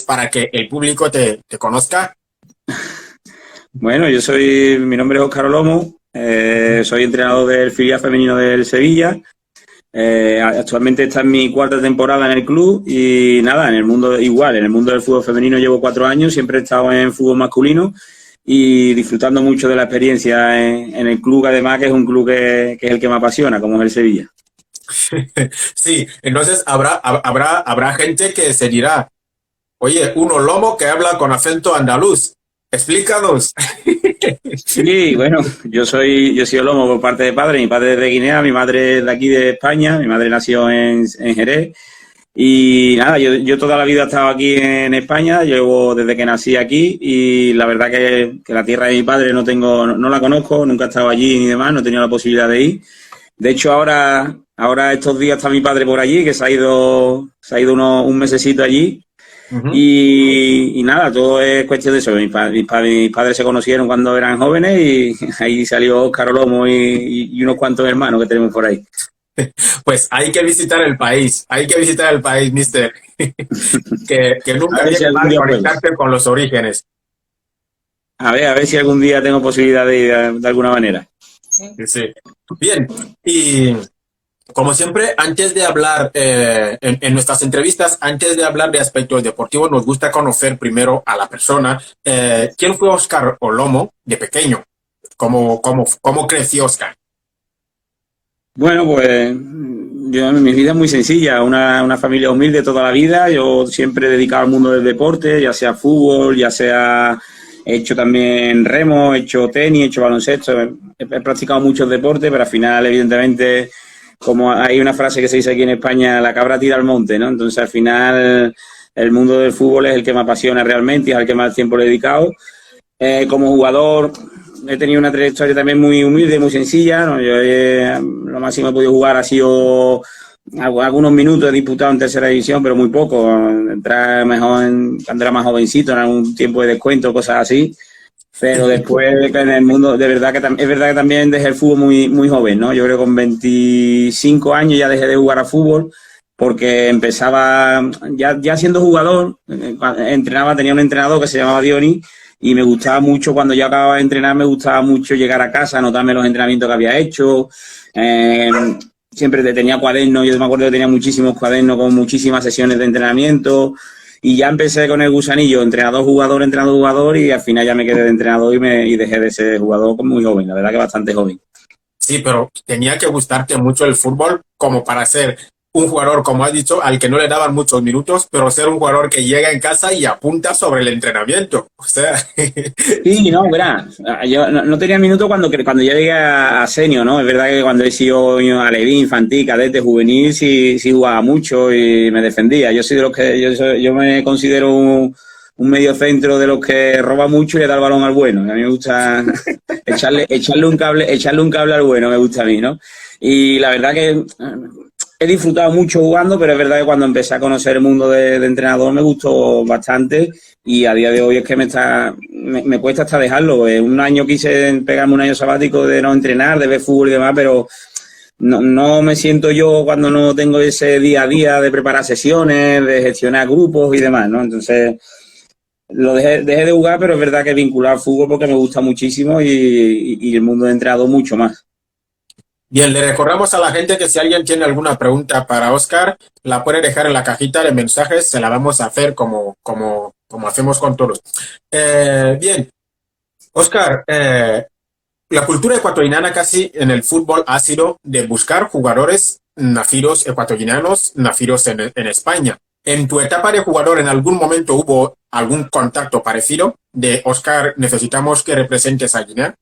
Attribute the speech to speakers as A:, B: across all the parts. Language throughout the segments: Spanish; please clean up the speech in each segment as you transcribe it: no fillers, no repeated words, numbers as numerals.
A: para que el público te conozca.
B: Bueno, mi nombre es Óscar Olomo, soy entrenador del filial femenino del Sevilla. Actualmente está en mi cuarta temporada en el club y nada, en el mundo del fútbol femenino llevo 4 años, siempre he estado en fútbol masculino y disfrutando mucho de la experiencia en el club, además que es un club que es el que me apasiona, como es el Sevilla.
A: Sí, entonces habrá gente que se dirá, oye, un Olomo que habla con acento andaluz. Explícanos.
B: Sí, bueno, yo soy Olomo por parte de padre, mi padre es de Guinea, mi madre es de aquí de España, mi madre nació en Jerez. Y nada, yo toda la vida he estado aquí en España, llevo desde que nací aquí y la verdad que la tierra de mi padre no la conozco, nunca he estado allí ni demás, no he tenido la posibilidad de ir. De hecho, ahora estos días está mi padre por allí, que se ha ido un mesecito allí.
A: Ujú.
B: Y nada, todo es cuestión de eso. Mis padres se conocieron cuando eran jóvenes y ahí salió Óscar Olomo y unos cuantos hermanos que tenemos por ahí.
A: Pues hay que visitar el país, mister, que
B: A
A: nunca
B: ver si
A: viene
B: algún
A: mal
B: día puedo.
A: conectarte con los orígenes.
B: A ver si algún día tengo posibilidad de ir de alguna manera.
A: Sí, sí. Bien, y como siempre, antes de hablar en nuestras entrevistas, antes de hablar de aspectos deportivos, nos gusta conocer primero a la persona. ¿Quién fue Óscar Olomo de pequeño? ¿Cómo creció Óscar?
B: Bueno, pues mi vida es muy sencilla, una familia humilde toda la vida. Yo siempre he dedicado al mundo del deporte, ya sea fútbol, ya sea he hecho también remo, he hecho tenis, he hecho baloncesto, he practicado muchos deportes, pero al final, evidentemente, como hay una frase que se dice aquí en España, la cabra tira al monte, ¿no? Entonces, al final, el mundo del fútbol es el que me apasiona realmente y es al que más tiempo le he dedicado. Como jugador he tenido una trayectoria también muy humilde, muy sencilla, ¿no? Lo máximo que he podido jugar ha sido algunos minutos, he disputado en tercera división, pero muy poco. Entrar mejor cuando era más jovencito, en algún tiempo de descuento, cosas así. Pero después en el mundo, de verdad es verdad que también dejé el fútbol muy, muy joven, ¿no? Yo creo que con 25 años ya dejé de jugar a fútbol porque empezaba, ya siendo jugador, tenía un entrenador que se llamaba Diony y me gustaba mucho, cuando yo acababa de entrenar, me gustaba mucho llegar a casa, anotarme los entrenamientos que había hecho. Eh, Siempre tenía cuadernos, yo me acuerdo que tenía muchísimos cuadernos con muchísimas sesiones de entrenamiento. Y ya empecé con el gusanillo, entrenador, jugador, y al final ya me quedé de entrenador y dejé de ser jugador muy joven, la verdad que bastante joven.
A: Sí, pero tenía que gustarte mucho el fútbol como para ser un jugador, como has dicho, al que no le daban muchos minutos, pero ser un jugador que llega en casa y apunta sobre el entrenamiento. O sea,
B: Sí, no, verás, yo no tenía minutos cuando yo llegué a senior, ¿no? Es verdad que cuando he sido alevín, infantil, cadete, juvenil, sí jugaba mucho y me defendía. Yo soy de los que, yo me considero un medio centro de los que roba mucho y le da el balón al bueno. A mí me gusta echarle un cable al bueno, me gusta a mí, ¿no? Y la verdad que he disfrutado mucho jugando, pero es verdad que cuando empecé a conocer el mundo de entrenador me gustó bastante y a día de hoy es que me cuesta hasta dejarlo. Un año quise pegarme un año sabático de no entrenar, de ver fútbol y demás, pero no me siento yo cuando no tengo ese día a día de preparar sesiones, de gestionar grupos y demás, ¿no? Entonces dejé de jugar, pero es verdad que vincular fútbol porque me gusta muchísimo y el mundo de entrenador mucho más.
A: bien, le recordamos a la gente que si alguien tiene alguna pregunta para Oscar, la puede dejar en la cajita de mensajes, se la vamos a hacer como hacemos con todos. Bien, Oscar, la cultura ecuatoriana casi en el fútbol ha sido de buscar jugadores nacidos ecuatorianos, nacidos en España. ¿En tu etapa de jugador en algún momento hubo algún contacto parecido de Oscar, necesitamos que representes a Guinea?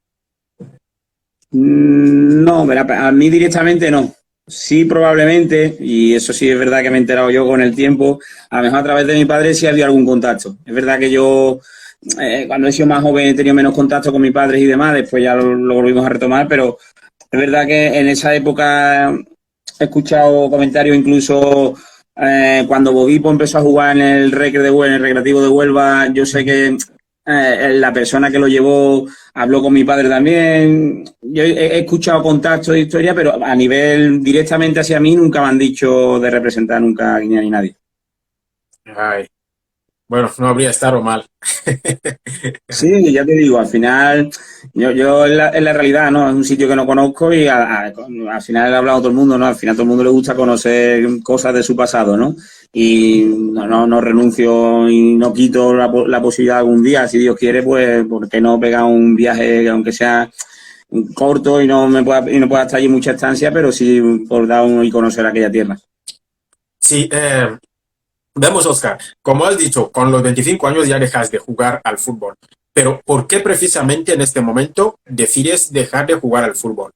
B: No, a mí directamente no. Sí, probablemente, y eso sí es verdad que me he enterado yo con el tiempo, a lo mejor a través de mi padre sí había algún contacto. Es verdad que yo, cuando he sido más joven, he tenido menos contacto con mis padres y demás, después ya lo volvimos a retomar, pero es verdad que en esa época he escuchado comentarios incluso cuando Bovipo empezó a jugar en el en el Recreativo de Huelva, yo sé que la persona que lo llevó habló con mi padre también. Yo he escuchado contactos de historia, pero a nivel directamente hacia mí nunca me han dicho de representar nunca a Guinea ni nadie.
A: Ay. Bueno, no habría estado mal.
B: Sí, ya te digo, al final, yo en la realidad, ¿no? Es un sitio que no conozco y al final he hablado a todo el mundo, ¿no? Al final a todo el mundo le gusta conocer cosas de su pasado, ¿no? Y no renuncio y no quito la posibilidad algún día, si Dios quiere, pues, ¿por qué no pegar un viaje, aunque sea corto y no pueda estar allí mucha estancia, pero sí por dar uno y conocer aquella tierra?
A: Sí, vemos, Oscar, como has dicho, con los 25 años ya dejas de jugar al fútbol. Pero ¿por qué precisamente en este momento decides dejar de jugar al fútbol?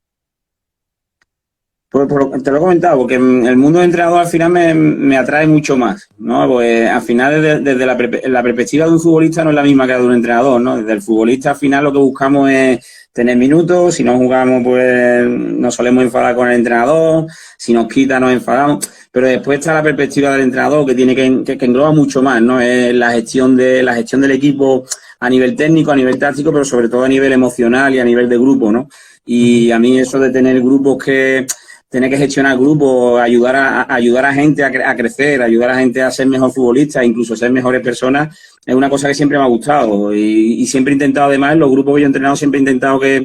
B: Te lo he comentado, porque el mundo de entrenador al final me atrae mucho más, ¿no? Pues al final desde la perspectiva de un futbolista no es la misma que la de un entrenador, ¿no? Desde el futbolista al final lo que buscamos es tener minutos, si no jugamos pues nos solemos enfadar con el entrenador, si nos quita nos enfadamos, pero después está la perspectiva del entrenador que tiene que engloba mucho más, ¿no? Es la gestión del equipo a nivel técnico, a nivel táctico, pero sobre todo a nivel emocional y a nivel de grupo, ¿no? Y a mí eso de tener grupos que tener que gestionar grupos, ayudar a gente a crecer, ayudar a gente a ser mejor futbolista, incluso ser mejores personas, es una cosa que siempre me ha gustado y siempre he intentado, además, en los grupos que yo he entrenado, siempre he intentado que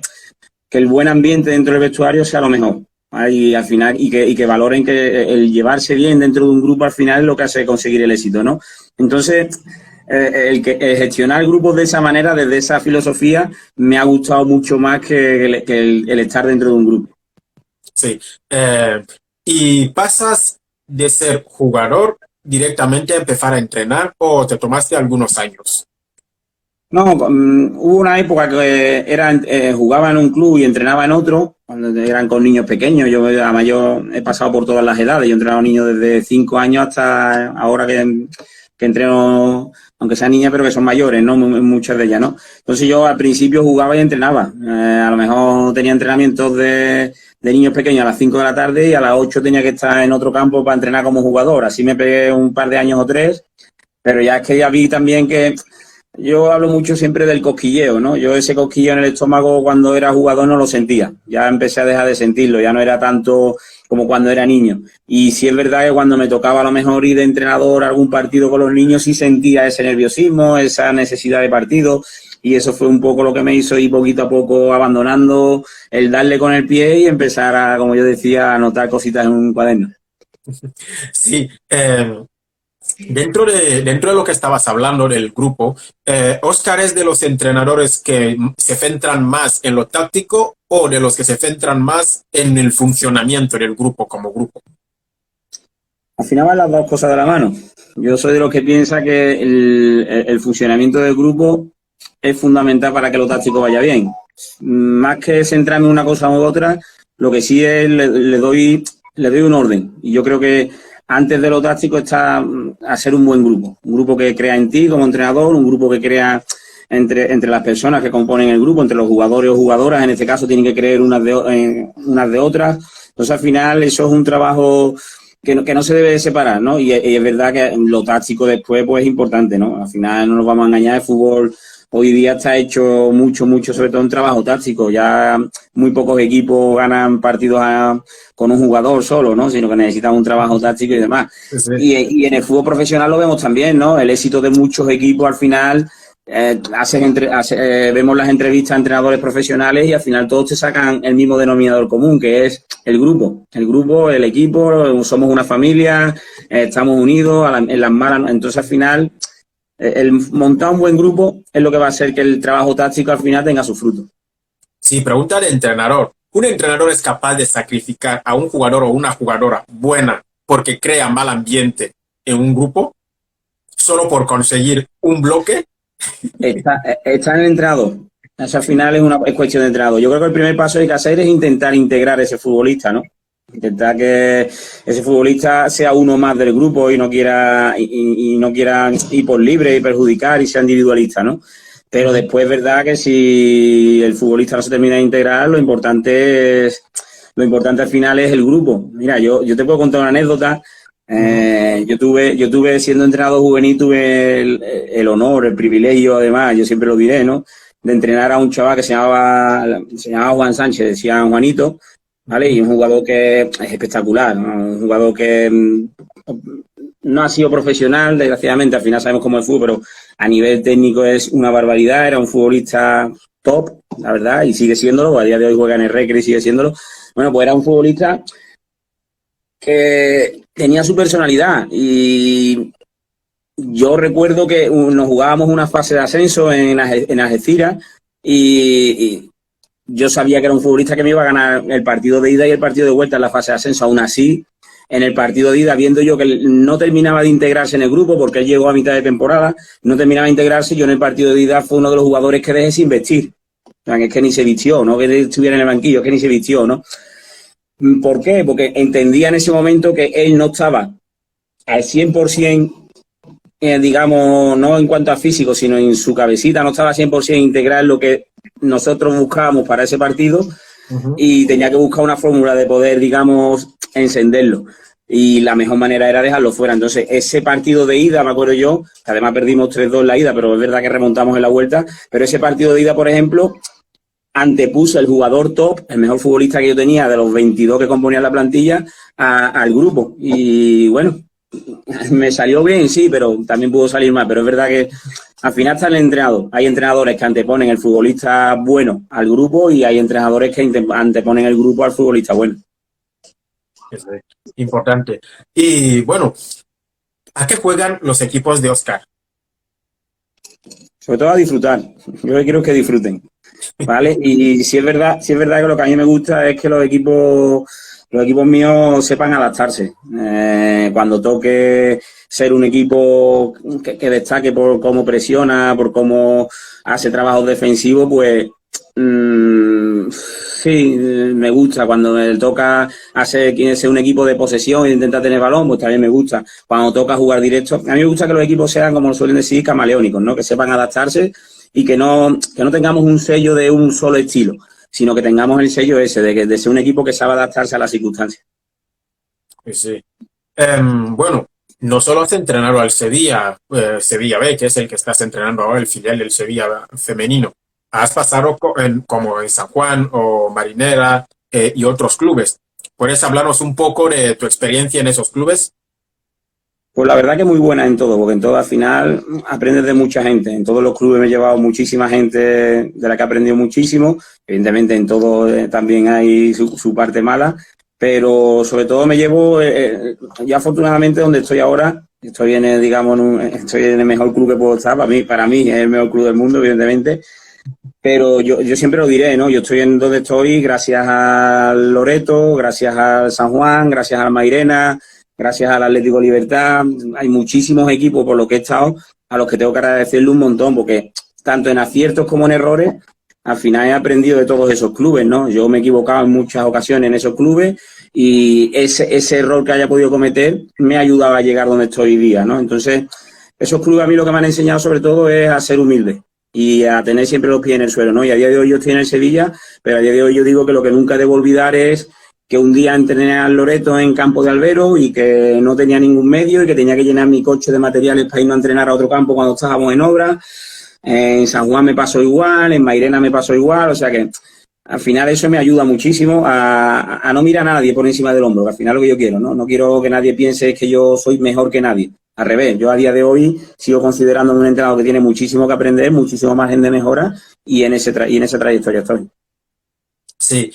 B: el buen ambiente dentro del vestuario sea lo mejor. ¿Vale? Y al final, y que valoren que el llevarse bien dentro de un grupo al final es lo que hace conseguir el éxito, ¿no? Entonces, el gestionar grupos de esa manera, desde esa filosofía, me ha gustado mucho más que el estar dentro de un grupo.
A: Sí. ¿Y pasas de ser jugador directamente a empezar a entrenar o te tomaste algunos años?
B: No, hubo una época que jugaba en un club y entrenaba en otro, cuando eran con niños pequeños. Yo, además, yo he pasado por todas las edades. Yo he entrenado niños desde 5 años hasta ahora que entreno, aunque sean niñas, pero que son mayores, ¿no? Muchas de ellas, ¿no? Entonces yo al principio jugaba y entrenaba. A lo mejor tenía entrenamientos de niños pequeños a las 5 de la tarde y a las 8 tenía que estar en otro campo para entrenar como jugador. Así me pegué un par de años o tres, pero ya es que ya vi también que yo hablo mucho siempre del cosquilleo, ¿no? Yo ese cosquilleo en el estómago cuando era jugador no lo sentía. Ya empecé a dejar de sentirlo, ya no era tanto como cuando era niño. Y sí es verdad que cuando me tocaba a lo mejor ir de entrenador a algún partido con los niños, sí sentía ese nerviosismo, esa necesidad de partido. Y eso fue un poco lo que me hizo ir poquito a poco abandonando el darle con el pie y empezar a, como yo decía, a anotar cositas en un cuaderno.
A: Sí, dentro de lo que estabas hablando del grupo, ¿Oscar es de los entrenadores que se centran más en lo táctico o de los que se centran más en el funcionamiento del grupo como grupo?
B: Al final van las dos cosas de la mano. Yo soy de los que piensa que el funcionamiento del grupo es fundamental para que lo táctico vaya bien. Más que centrarme en una cosa u otra, lo que sí es le doy un orden. Y yo creo que antes de lo táctico está hacer un buen grupo. Un grupo que crea en ti como entrenador, un grupo que crea entre las personas que componen el grupo, entre los jugadores o jugadoras, en este caso tienen que creer unas de otras. Entonces al final eso es un trabajo que no se debe de separar, ¿no? Y es verdad que lo táctico después pues es importante, ¿no? Al final no nos vamos a engañar, el fútbol hoy día está hecho mucho, sobre todo en trabajo táctico. Ya muy pocos equipos ganan partidos con un jugador solo, ¿no? Sino que necesitan un trabajo táctico y demás.
A: Sí, sí.
B: Y en el fútbol profesional lo vemos también, ¿no? El éxito de muchos equipos al final vemos las entrevistas a entrenadores profesionales y al final todos te sacan el mismo denominador común, que es el grupo. El grupo, el equipo, somos una familia, estamos unidos en las malas. Entonces al final el montar un buen grupo es lo que va a hacer que el trabajo táctico al final tenga su fruto.
A: Sí, pregunta de entrenador. ¿Un entrenador es capaz de sacrificar a un jugador o una jugadora buena porque crea mal ambiente en un grupo solo por conseguir un bloque?
B: Está en el entrenador. Eso al final es cuestión de entrenador. Yo creo que el primer paso que hay que hacer es intentar integrar a ese futbolista, ¿no? Intentar que ese futbolista sea uno más del grupo y no quiera ir por libre y perjudicar y sea individualista, ¿no? Pero después es verdad que si el futbolista no se termina de integrar, lo importante al final es el grupo. Mira, yo te puedo contar una anécdota. Yo tuve siendo entrenador juvenil, tuve el honor, el privilegio, además, yo siempre lo diré, ¿no? De entrenar a un chaval que se llamaba Juan Sánchez, decían Juanito, ¿vale? Y un jugador que es espectacular, ¿no? Un jugador que no ha sido profesional, desgraciadamente, al final sabemos cómo es el fútbol, pero a nivel técnico es una barbaridad, era un futbolista top, la verdad, y sigue siéndolo, a día de hoy juega en el Recre y sigue siéndolo. Bueno, pues era un futbolista que tenía su personalidad y yo recuerdo que nos jugábamos una fase de ascenso en Algeciras y yo sabía que era un futbolista que me iba a ganar el partido de ida y el partido de vuelta en la fase de ascenso. Aún así, en el partido de ida, viendo yo que no terminaba de integrarse en el grupo, porque él llegó a mitad de temporada, no terminaba de integrarse, yo en el partido de ida fue uno de los jugadores que dejé sin vestir. O sea, que es que ni se vistió, no que estuviera en el banquillo, es que ni se vistió, ¿no? ¿Por qué? Porque entendía en ese momento que él no estaba al 100%, digamos, no en cuanto a físico, sino en su cabecita, no estaba 100% integral lo que nosotros buscábamos para ese partido y tenía que buscar una fórmula de poder, digamos, encenderlo. Y la mejor manera era dejarlo fuera. Entonces, ese partido de ida, me acuerdo yo, que además perdimos 3-2 en la ida, pero es verdad que remontamos en la vuelta, pero ese partido de ida, por ejemplo, antepuso el jugador top, el mejor futbolista que yo tenía de los 22 que componían la plantilla, al grupo. Y bueno, me salió bien, sí, pero también pudo salir mal. Pero es verdad que al final está el entrenador. Hay entrenadores que anteponen el futbolista bueno al grupo y hay entrenadores que anteponen el grupo al futbolista bueno.
A: Es importante. Y bueno, ¿a qué juegan los equipos de Óscar?
B: Sobre todo a disfrutar. Yo quiero que disfruten, ¿vale? Y si es verdad que lo que a mí me gusta es que los equipos míos sepan adaptarse. Cuando toque ser un equipo que destaque por cómo presiona, por cómo hace trabajos defensivos, pues sí, me gusta. Cuando me toca ser un equipo de posesión e intentar tener balón, pues también me gusta. Cuando toca jugar directo, a mí me gusta que los equipos sean, como suelen decir, camaleónicos, ¿no? Que sepan adaptarse y que no tengamos un sello de un solo estilo, sino que tengamos el sello ese, de ser un equipo que sabe adaptarse a las circunstancias.
A: Sí. Bueno, no solo has entrenado al Sevilla, Sevilla B, que es el que estás entrenando ahora, el filial del Sevilla femenino. Has pasado como en San Juan o Marinera y otros clubes. ¿Puedes hablarnos un poco de tu experiencia en esos clubes?
B: Pues la verdad que muy buena en todo, porque en todo al final aprendes de mucha gente. En todos los clubes me he llevado muchísima gente de la que he aprendido muchísimo. Evidentemente en todo también hay su parte mala, pero sobre todo me llevo, ya afortunadamente donde estoy ahora, estoy en el mejor club que puedo estar. Para mí es el mejor club del mundo, evidentemente. Pero yo siempre lo diré, ¿no? Yo estoy en donde estoy gracias al Loreto, gracias al San Juan, gracias al Mairena, gracias al Atlético Libertad. Hay muchísimos equipos por los que he estado a los que tengo que agradecerle un montón, porque tanto en aciertos como en errores, al final he aprendido de todos esos clubes, ¿no? Yo me he equivocado en muchas ocasiones en esos clubes y ese error que haya podido cometer me ha ayudado a llegar donde estoy hoy día, ¿no? Entonces, esos clubes a mí lo que me han enseñado sobre todo es a ser humilde y a tener siempre los pies en el suelo, ¿no? Y a día de hoy yo estoy en el Sevilla, pero a día de hoy yo digo que lo que nunca debo olvidar es que un día entrené al Loreto en Campo de Albero y que no tenía ningún medio y que tenía que llenar mi coche de materiales para irnos a entrenar a otro campo cuando estábamos en obra. En San Juan me pasó igual, en Mairena me pasó igual, o sea que al final eso me ayuda muchísimo a no mirar a nadie por encima del hombro, que al final es lo que yo quiero, ¿no? No quiero que nadie piense que yo soy mejor que nadie. Al revés, yo a día de hoy sigo considerándome un entrenador que tiene muchísimo que aprender, muchísimo margen de mejora y en esa trayectoria estoy.
A: Sí,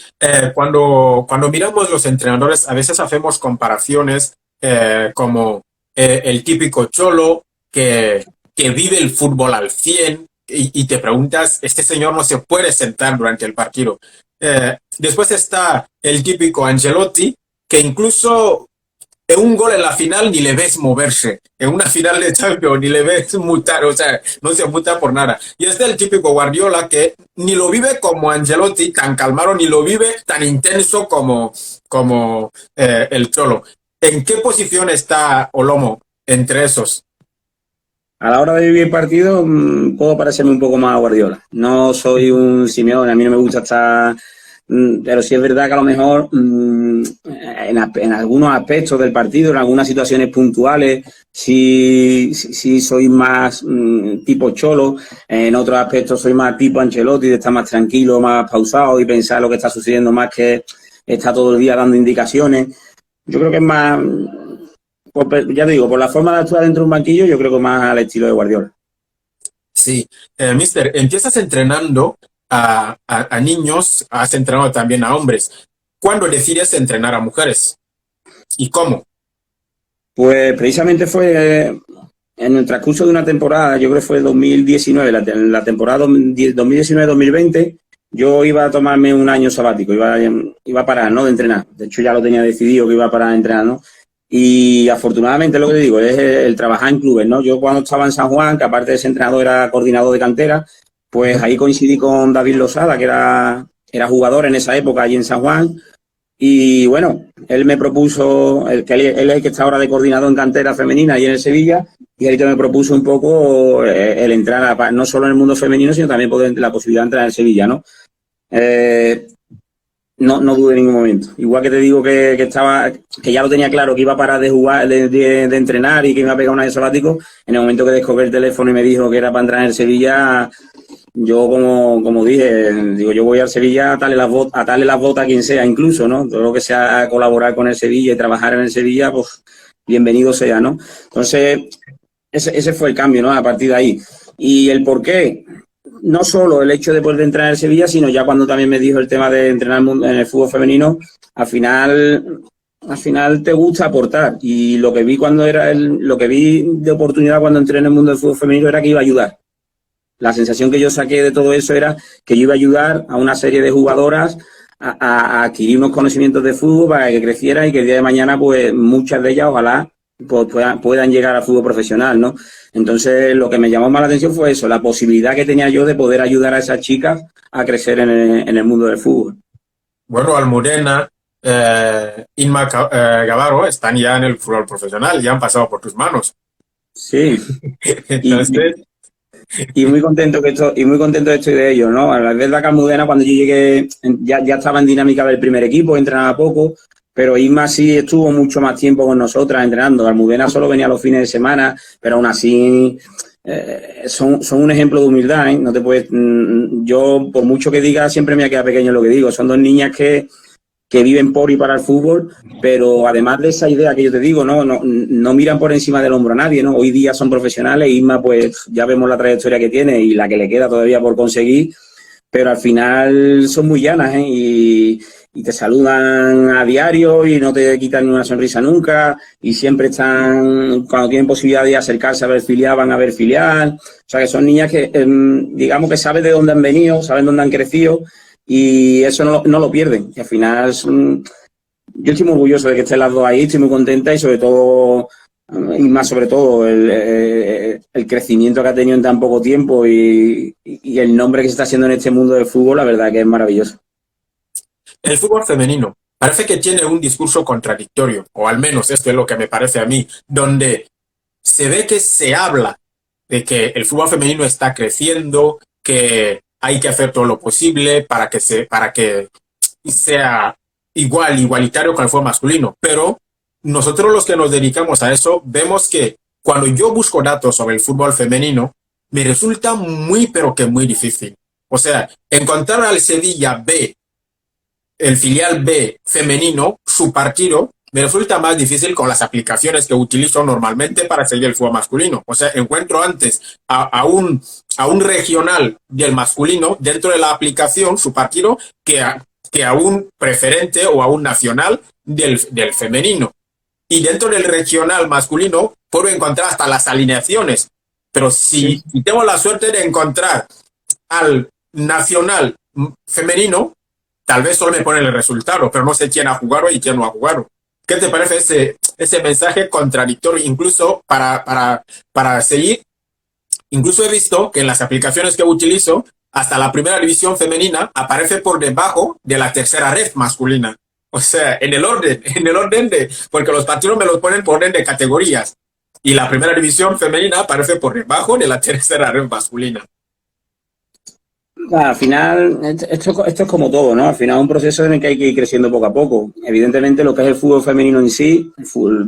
A: cuando miramos los entrenadores, a veces hacemos comparaciones como el típico cholo que vive el fútbol al 100 y te preguntas, este señor no se puede sentar durante el partido. Después está el típico Ancelotti, que incluso en un gol en la final ni le ves moverse. En una final de Champions ni le ves mutar, o sea, no se muta por nada. Y este es el típico Guardiola que ni lo vive como Ancelotti, tan calmado, ni lo vive tan intenso como el Cholo. ¿En qué posición está Olomo entre esos?
B: A la hora de vivir partido puedo parecerme un poco más a Guardiola. No soy un Simeone, a mí no me gusta estar... Pero sí es verdad que a lo mejor en algunos aspectos del partido, en algunas situaciones puntuales, sí soy más tipo Cholo. En otros aspectos soy más tipo Ancelotti, de estar más tranquilo, más pausado y pensar lo que está sucediendo más que está todo el día dando indicaciones. Yo creo que es más ya te digo, por la forma de actuar dentro de un banquillo, yo creo que más al estilo de Guardiola.
A: Sí, mister, empiezas entrenando a niños, has entrenado también a hombres. ¿Cuándo decides entrenar a mujeres? ¿Y cómo?
B: Pues precisamente fue en el transcurso de una temporada, yo creo que fue 2019, la temporada 2019-2020, yo iba a tomarme un año sabático, iba a parar, ¿no? De entrenar. De hecho, ya lo tenía decidido que iba a parar de entrenar, ¿no? Y afortunadamente, lo que te digo, es el trabajar en clubes, ¿no? Yo cuando estaba en San Juan, que aparte de ser entrenador era coordinador de cantera, pues ahí coincidí con David Losada, que era jugador en esa época allí en San Juan. Y bueno, él me propuso, él es el que está ahora de coordinador en cantera femenina y en el Sevilla, y ahorita me propuso un poco el entrar no solo en el mundo femenino, sino también poder, la posibilidad de entrar en el Sevilla, ¿no? No dude en ningún momento. Igual que te digo que ya lo tenía claro, que iba a parar de jugar, de entrenar y que me iba a pegar un año sabático, en el momento que descolgué el teléfono y me dijo que era para entrar en el Sevilla, yo como dije, digo, yo voy al Sevilla a atarle las botas a quien sea, incluso, ¿no? Todo lo que sea colaborar con el Sevilla y trabajar en el Sevilla, pues bienvenido sea, ¿no? Entonces, ese fue el cambio, ¿no? A partir de ahí. Y el por qué, no solo el hecho de poder entrenar en Sevilla, sino ya cuando también me dijo el tema de entrenar en el fútbol femenino, al final te gusta aportar. Y lo que vi lo que vi de oportunidad cuando entré en el mundo del fútbol femenino era que iba a ayudar. La sensación que yo saqué de todo eso era que yo iba a ayudar a una serie de jugadoras a adquirir unos conocimientos de fútbol para que crecieran y que el día de mañana, pues muchas de ellas, ojalá, pues, puedan llegar al fútbol profesional, ¿no? Entonces, lo que me llamó más la atención fue eso, la posibilidad que tenía yo de poder ayudar a esas chicas a crecer en el mundo del fútbol.
A: Bueno, Almudena, Inma Gavaro están ya en el fútbol profesional, ya han pasado por tus manos.
B: Sí,
A: Entonces,
B: y muy contento estoy de ello, ¿no? La verdad que Almudena, cuando yo llegué, ya estaba en dinámica del primer equipo, entrenaba poco, pero Isma sí estuvo mucho más tiempo con nosotras entrenando. Almudena solo venía los fines de semana, pero aún así son un ejemplo de humildad, ¿eh? No te puedes, yo, por mucho que diga, siempre me queda pequeño lo que digo. Son dos niñas que viven por y para el fútbol, pero además de esa idea que yo te digo, no miran por encima del hombro a nadie, ¿no? Hoy día son profesionales, Isma, pues ya vemos la trayectoria que tiene y la que le queda todavía por conseguir, pero al final son muy llanas, ¿eh? Y te saludan a diario y no te quitan ni una sonrisa nunca, y siempre están, cuando tienen posibilidad de acercarse a ver filial, van a ver filial. O sea, que son niñas que, digamos, que saben de dónde han venido, saben dónde han crecido, y eso no lo pierden. Y al final, yo estoy muy orgulloso de que estén las dos ahí, estoy muy contenta, y sobre todo, y más sobre todo, el crecimiento que ha tenido en tan poco tiempo y el nombre que se está haciendo en este mundo del fútbol, la verdad que es maravilloso.
A: el fútbol femenino parece que tiene un discurso contradictorio, o al menos esto es lo que me parece a mí, donde se ve que se habla de que el fútbol femenino está creciendo, que hay que hacer todo lo posible para que sea igualitario con el fútbol masculino. Pero nosotros los que nos dedicamos a eso, vemos que cuando yo busco datos sobre el fútbol femenino, me resulta muy, pero que muy difícil. O sea, encontrar al Sevilla B, el filial B femenino, su partido, me resulta más difícil con las aplicaciones que utilizo normalmente para seguir el fútbol masculino. O sea, encuentro antes a un regional del masculino dentro de la aplicación, su partido, que a un preferente o a un nacional del femenino. Y dentro del regional masculino puedo encontrar hasta las alineaciones. Pero si tengo la suerte de encontrar al nacional femenino, tal vez solo me ponen el resultado, pero no sé quién ha jugado y quién no ha jugado. ¿Qué te parece ese mensaje contradictorio? Incluso para seguir, incluso he visto que en las aplicaciones que utilizo, hasta la primera división femenina aparece por debajo de la tercera red masculina. O sea, en el orden porque los partidos me los ponen por orden de categorías. Y la primera división femenina aparece por debajo de la tercera red masculina.
B: Al final, esto es como todo, ¿no? Al final es un proceso en el que hay que ir creciendo poco a poco. Evidentemente, lo que es el fútbol femenino en sí,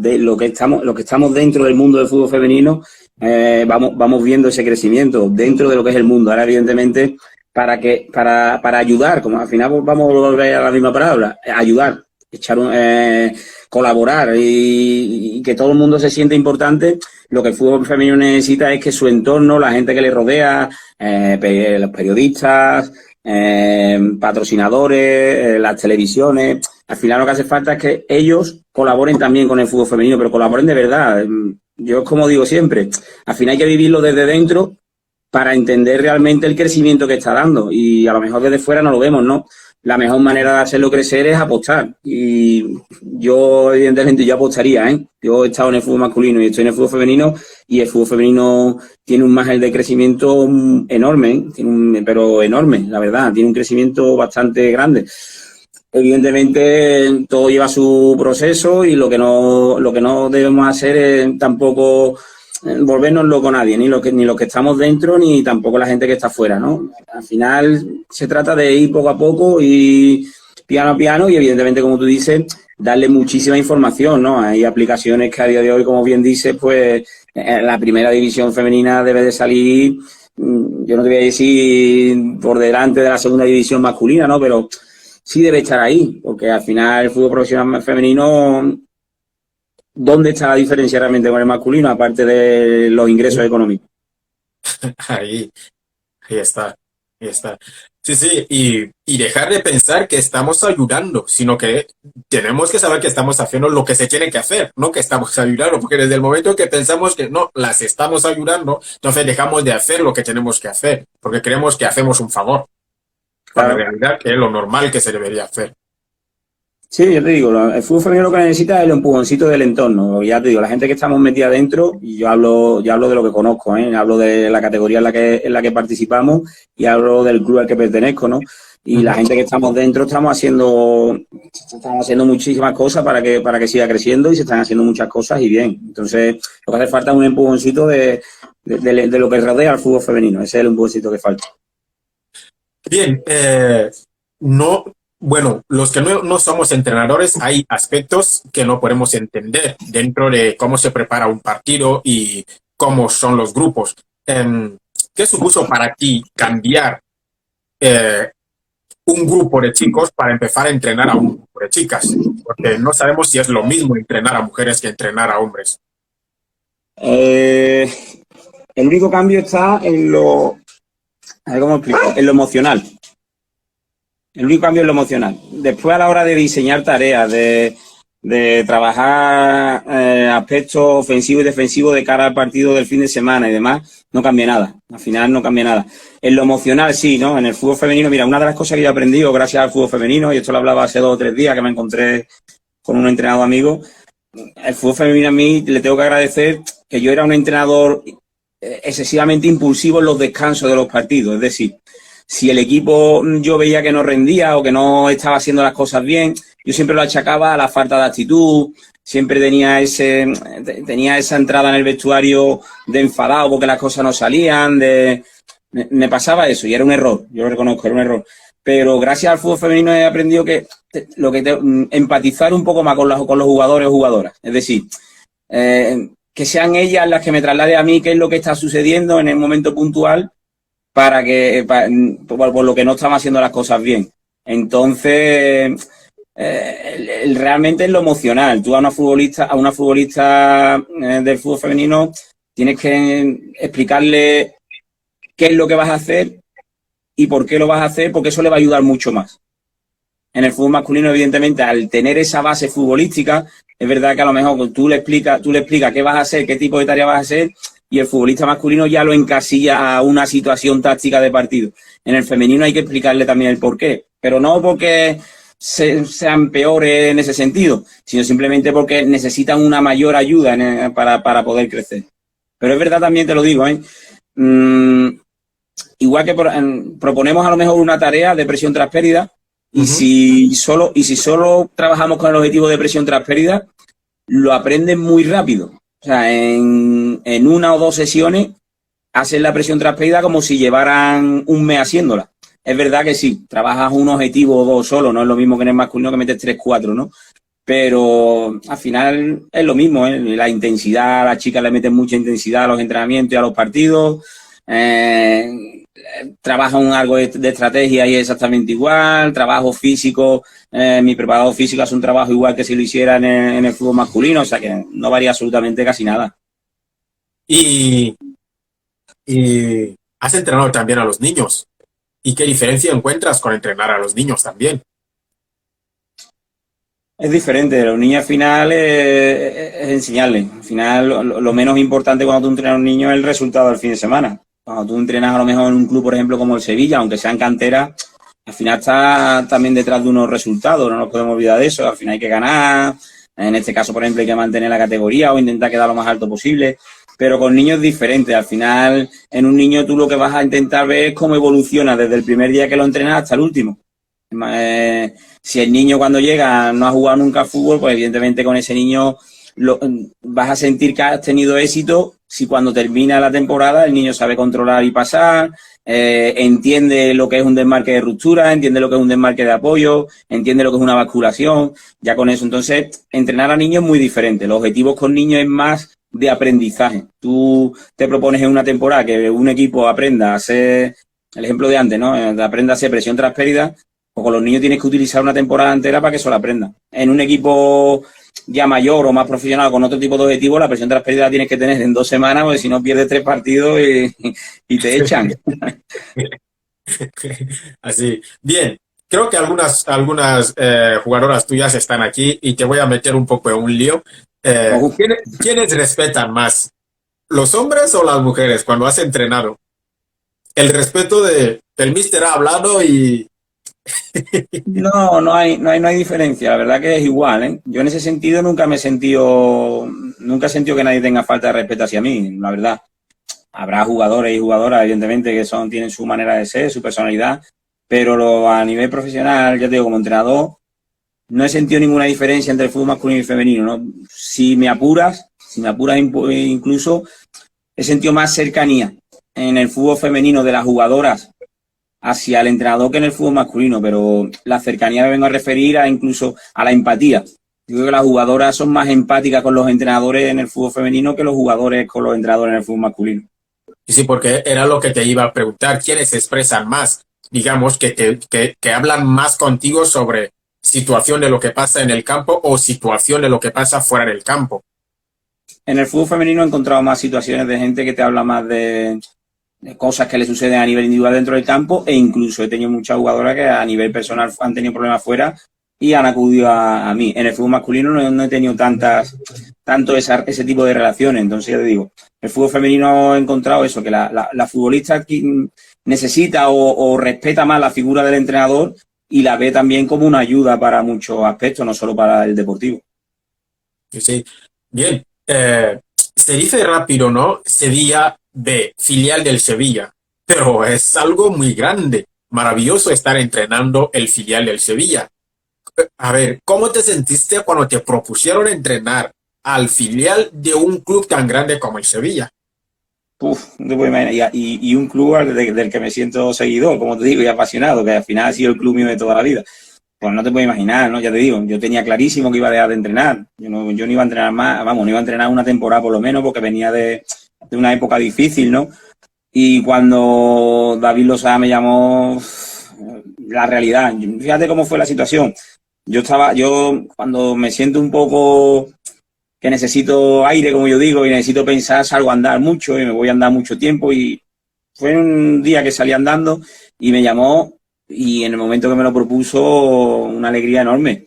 B: lo que estamos dentro del mundo del fútbol femenino, vamos viendo ese crecimiento dentro de lo que es el mundo. Ahora, evidentemente, para ayudar, como al final vamos a volver a la misma palabra, ayudar, colaborar y que todo el mundo se siente importante. Lo que el fútbol femenino necesita es que su entorno, la gente que le rodea, los periodistas, patrocinadores, las televisiones, al final lo que hace falta es que ellos colaboren también con el fútbol femenino, pero colaboren de verdad. Yo, como digo siempre, al final hay que vivirlo desde dentro para entender realmente el crecimiento que está dando, y a lo mejor desde fuera no lo vemos, ¿no? La mejor manera de hacerlo crecer es apostar, y yo evidentemente yo apostaría, ¿eh? Yo he estado en el fútbol masculino y estoy en el fútbol femenino, y el fútbol femenino tiene un margen de crecimiento enorme, ¿eh? Pero enorme, la verdad, tiene un crecimiento bastante grande. Evidentemente todo lleva su proceso, y lo que no debemos hacer es tampoco volvernos locos nadie, ni los que estamos dentro, ni tampoco la gente que está afuera, ¿no? Al final se trata de ir poco a poco y piano a piano, y evidentemente, como tú dices, darle muchísima información, ¿no? Hay aplicaciones que a día de hoy, como bien dices, pues la primera división femenina debe de salir, yo no te voy a decir por delante de la segunda división masculina, ¿no? Pero sí debe estar ahí, porque al final el fútbol profesional femenino, ¿dónde está la diferencia realmente con el masculino, aparte de los ingresos económicos?
A: Ahí, ahí está, ahí está. Sí, sí, y dejar de pensar que estamos ayudando, sino que tenemos que saber que estamos haciendo lo que se tiene que hacer, no que estamos ayudando, porque desde el momento que pensamos que no, las estamos ayudando, entonces dejamos de hacer lo que tenemos que hacer, porque creemos que hacemos un favor, cuando en
B: Claro.
A: realidad es lo normal que se debería hacer.
B: Sí, yo te digo, el fútbol femenino lo que necesita es el empujoncito del entorno. Ya te digo, la gente que estamos metida dentro, y yo hablo de lo que conozco, ¿eh? Hablo de la categoría en la que participamos, y hablo del club al que pertenezco, ¿no? Y la
A: Ujú.
B: gente que estamos dentro estamos haciendo muchísimas cosas para que siga creciendo, y se están haciendo muchas cosas y bien. Entonces, lo que hace falta es un empujoncito de lo que rodea al fútbol femenino. Ese es el empujoncito que falta.
A: Bien, no, bueno, los que no somos entrenadores, hay aspectos que no podemos entender dentro de cómo se prepara un partido y cómo son los grupos. ¿Qué supuso para ti cambiar eh, un grupo de chicos para empezar a entrenar a un grupo de chicas? Porque no sabemos si es lo mismo entrenar a mujeres que entrenar a hombres.
B: Eh, el único cambio está a ver cómo explico, en lo emocional. El único cambio es lo emocional. Después, a la hora de diseñar tareas, de trabajar aspectos ofensivos y defensivos de cara al partido del fin de semana y demás, no cambia nada. Al final no cambia nada. En lo emocional sí, ¿no? En el fútbol femenino, mira, una de las cosas que yo he aprendido gracias al fútbol femenino, y esto lo hablaba hace 2 o 3 días que me encontré con un entrenador amigo, el fútbol femenino a mí le tengo que agradecer que yo era un entrenador excesivamente impulsivo en los descansos de los partidos. Es decir, si el equipo yo veía que no rendía o que no estaba haciendo las cosas bien, yo siempre lo achacaba a la falta de actitud, siempre tenía esa entrada en el vestuario de enfadado porque las cosas no salían, me pasaba eso, y era un error, yo lo reconozco, era un error. Pero gracias al fútbol femenino he aprendido que empatizar un poco más con los jugadores o jugadoras. Es decir, que sean ellas las que me trasladen a mí qué es lo que está sucediendo en el momento puntual por lo que no estamos haciendo las cosas bien. Entonces, realmente es lo emocional. Tú a una futbolista del fútbol femenino tienes que explicarle qué es lo que vas a hacer y por qué lo vas a hacer, porque eso le va a ayudar mucho más. En el fútbol masculino, evidentemente, al tener esa base futbolística, es verdad que a lo mejor tú le explicas qué vas a hacer, qué tipo de tarea vas a hacer, y el futbolista masculino ya lo encasilla a una situación táctica de partido. En el femenino hay que explicarle también el porqué, pero no porque sean peores en ese sentido, sino simplemente porque necesitan una mayor ayuda para poder crecer. Pero es verdad, también te lo digo, igual que proponemos a lo mejor una tarea de presión tras pérdida, y si solo trabajamos con el objetivo de presión tras pérdida, lo aprenden muy rápido. O sea, en 1 o 2 sesiones hacen la presión tras pérdida como si llevaran un mes haciéndola. Es verdad que sí, trabajas un objetivo o 2 solo, no es lo mismo que en el masculino que metes 3, 4, ¿no? Pero al final es lo mismo, ¿eh? La intensidad, las chicas le meten mucha intensidad a los entrenamientos y a los partidos. Trabajo en algo de estrategia y es exactamente igual, trabajo físico, mi preparador físico hace un trabajo igual que si lo hiciera en el fútbol masculino, o sea que no varía absolutamente casi nada.
A: Y, y has entrenado también a los niños. ¿Y qué diferencia encuentras con entrenar a los niños también?
B: Es diferente, los niños al final es enseñarles. Al final lo menos importante cuando tú entrenas a un niño es el resultado del fin de semana. Cuando tú entrenas a lo mejor en un club, por ejemplo, como el Sevilla, aunque sea en cantera, al final está también detrás de unos resultados, no nos podemos olvidar de eso. Al final hay que ganar, en este caso, por ejemplo, hay que mantener la categoría o intentar quedar lo más alto posible. Pero con niños es diferente. Al final, en un niño tú lo que vas a intentar ver es cómo evoluciona desde el primer día que lo entrenas hasta el último. Si el niño cuando llega no ha jugado nunca al fútbol, pues evidentemente con ese niño vas a sentir que has tenido éxito si cuando termina la temporada el niño sabe controlar y pasar, entiende lo que es un desmarque de ruptura, entiende lo que es un desmarque de apoyo, entiende lo que es una basculación, ya con eso. Entonces, entrenar a niños es muy diferente. Los objetivos con niños es más de aprendizaje. Tú te propones en una temporada que un equipo aprenda a hacer, el ejemplo de antes, ¿no? Aprenda a hacer presión tras pérdida. O con los niños tienes que utilizar una temporada entera para que eso lo aprendan. En un equipo ya mayor o más profesional con otro tipo de objetivos, la presión tras pérdida la tienes que tener en 2 semanas, porque si no pierdes 3 partidos y te echan.
A: Así. Bien, creo que algunas jugadoras tuyas están aquí y te voy a meter un poco en un lío. ¿Quiénes respetan más? ¿Los hombres o las mujeres cuando has entrenado? El respeto del míster ha hablado y...
B: No hay diferencia. La verdad que es igual, ¿eh? Yo en ese sentido nunca he sentido que nadie tenga falta de respeto hacia mí, la verdad. Habrá jugadores y jugadoras, evidentemente, que tienen su manera de ser, su personalidad, pero a nivel profesional, ya te digo, como entrenador, no he sentido ninguna diferencia entre el fútbol masculino y femenino, ¿no? Si me apuras incluso, he sentido más cercanía en el fútbol femenino de las jugadoras hacia el entrenador que en el fútbol masculino, pero la cercanía me vengo a referir incluso a la empatía. Yo creo que las jugadoras son más empáticas con los entrenadores en el fútbol femenino que los jugadores con los entrenadores en el fútbol masculino.
A: Y sí, porque era lo que te iba a preguntar. ¿Quiénes se expresan más? Digamos, que hablan más contigo sobre situación de lo que pasa en el campo o situación de lo que pasa fuera del campo.
B: En el fútbol femenino he encontrado más situaciones de gente que te habla más de cosas que le suceden a nivel individual dentro del campo, e incluso he tenido muchas jugadoras que a nivel personal han tenido problemas fuera y han acudido a mí. En el fútbol masculino no he tenido tanto ese tipo de relaciones. Entonces, ya te digo, el fútbol femenino he encontrado eso, que la futbolista necesita o respeta más la figura del entrenador y la ve también como una ayuda para muchos aspectos, no solo para el deportivo.
A: Sí, bien. Se dice rápido, ¿no? Sevilla B, filial del Sevilla, pero es algo muy grande. Maravilloso estar entrenando el filial del Sevilla. A ver, ¿cómo te sentiste cuando te propusieron entrenar al filial de un club tan grande como el Sevilla?
B: No te puedo imaginar. Y un club del que me siento seguidor, como te digo, y apasionado, que al final ha sido el club mío de toda la vida. Pues no te puedo imaginar, ¿no? Ya te digo, yo tenía clarísimo que iba a dejar de entrenar. Yo no iba a entrenar más, vamos, no iba a entrenar una temporada por lo menos, porque venía de una época difícil, ¿no? Y cuando David Lozada me llamó, la realidad, fíjate cómo fue la situación. Yo cuando me siento un poco que necesito aire, como yo digo, y necesito pensar, salgo a andar mucho y me voy a andar mucho tiempo, y fue un día que salí andando y me llamó, y en el momento que me lo propuso, una alegría enorme.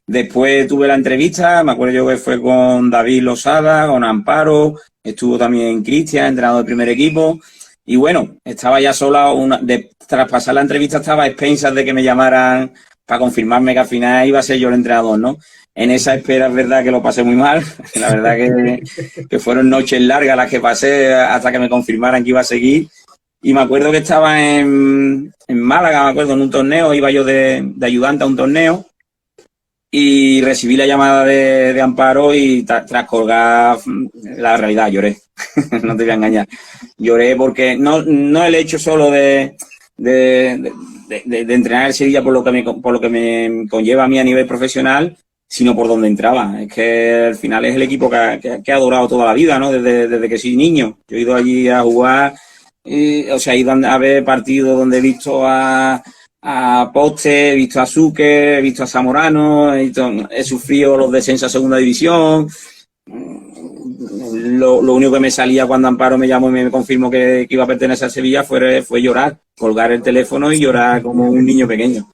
B: Después tuve la entrevista, me acuerdo yo que fue con David Lozada, con Amparo, estuvo también Cristian, entrenador del primer equipo, y bueno, estaba ya sola, tras pasar la entrevista estaba a expensas de que me llamaran para confirmarme que al final iba a ser yo el entrenador, ¿no? En esa espera es verdad que lo pasé muy mal, la verdad que fueron noches largas las que pasé hasta que me confirmaran que iba a seguir. Y me acuerdo que estaba en Málaga, me acuerdo, en un torneo, iba yo de ayudante a un torneo y recibí la llamada de Amparo y tras colgar, la realidad, lloré, no te voy a engañar. Lloré porque no el hecho solo de entrenar el Sevilla por lo que me conlleva a mí a nivel profesional, sino por donde entraba. Es que al final es el equipo que he adorado toda la vida, ¿no? Desde que soy niño. Yo he ido allí a jugar O sea, he ido a ver partidos donde he visto a Poste, he visto a Suque, he visto a Zamorano, he sufrido los descensos a segunda división. Lo único que me salía cuando Amparo me llamó y me confirmó que iba a pertenecer a Sevilla fue llorar, colgar el teléfono y llorar como un niño pequeño.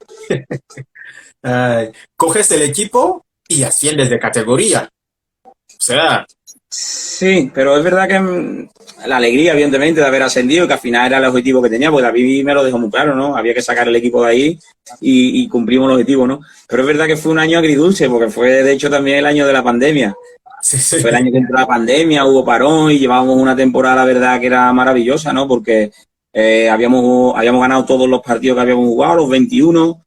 A: Coges el equipo y asciendes de categoría. O sea,
B: Sí, pero es verdad que la alegría, evidentemente, de haber ascendido, que al final era el objetivo que tenía, pues David me lo dejó muy claro, ¿no? Había que sacar el equipo de ahí y cumplimos el objetivo, ¿no? Pero es verdad que fue un año agridulce, porque fue, de hecho, también el año de la pandemia.
A: sí,
B: Fue el
A: sí.
B: año que entró la pandemia, hubo parón y llevábamos una temporada, la verdad, que era maravillosa, ¿no? Porque habíamos ganado todos los partidos que habíamos jugado, los 21.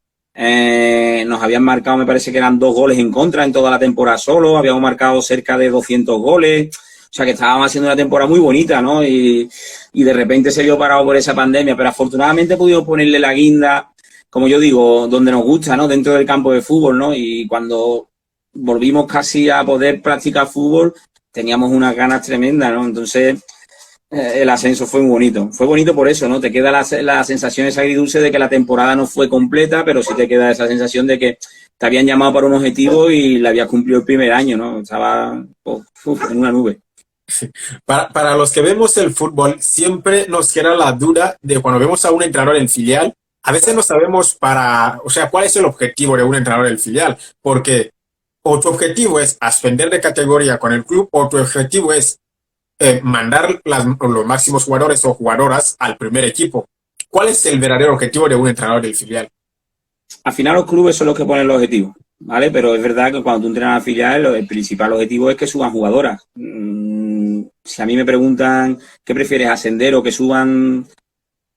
B: Nos habían marcado, me parece que eran 2 goles en contra en toda la temporada solo. Habíamos marcado cerca de 200 goles. O sea que estábamos haciendo una temporada muy bonita, ¿no? Y de repente se vio parado por esa pandemia. Pero afortunadamente pudimos ponerle la guinda, como yo digo, donde nos gusta, ¿no? Dentro del campo de fútbol, ¿no? Y cuando volvimos casi a poder practicar fútbol, teníamos unas ganas tremendas, ¿no? Entonces, el ascenso fue muy bonito. Fue bonito por eso, ¿no? Te queda la sensación esa agridulce de que la temporada no fue completa, pero sí te queda esa sensación de que te habían llamado para un objetivo y la habías cumplido el primer año, ¿no? Estaba en una nube.
A: Para los que vemos el fútbol, siempre nos queda la duda de cuando vemos a un entrenador en filial, a veces no sabemos o sea, cuál es el objetivo de un entrenador en filial, porque o tu objetivo es ascender de categoría con el club, o tu objetivo es mandar los máximos jugadores o jugadoras al primer equipo. ¿Cuál es el verdadero objetivo de un entrenador del filial?
B: Al final los clubes son los que ponen los objetivos, ¿vale? Pero es verdad que cuando tú entrenas a filial, el principal objetivo es que suban jugadoras. Si a mí me preguntan qué prefieres, ascender o que suban,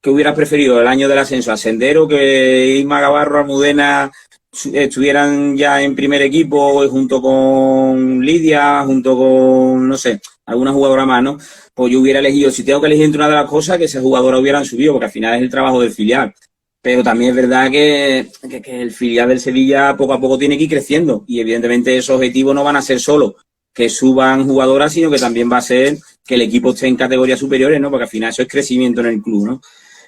B: ¿qué hubieras preferido el año del ascenso? ¿Ascender o que Isma Gavarro, Almudena estuvieran ya en primer equipo junto con Lidia, junto con, no sé, alguna jugadora más, ¿no? Pues yo hubiera elegido, si tengo que elegir entre una de las cosas, que esas jugadoras hubieran subido, porque al final es el trabajo del filial. Pero también es verdad que el filial del Sevilla poco a poco tiene que ir creciendo y evidentemente esos objetivos no van a ser solo que suban jugadoras, sino que también va a ser que el equipo esté en categorías superiores, ¿no? Porque al final eso es crecimiento en el club, ¿no?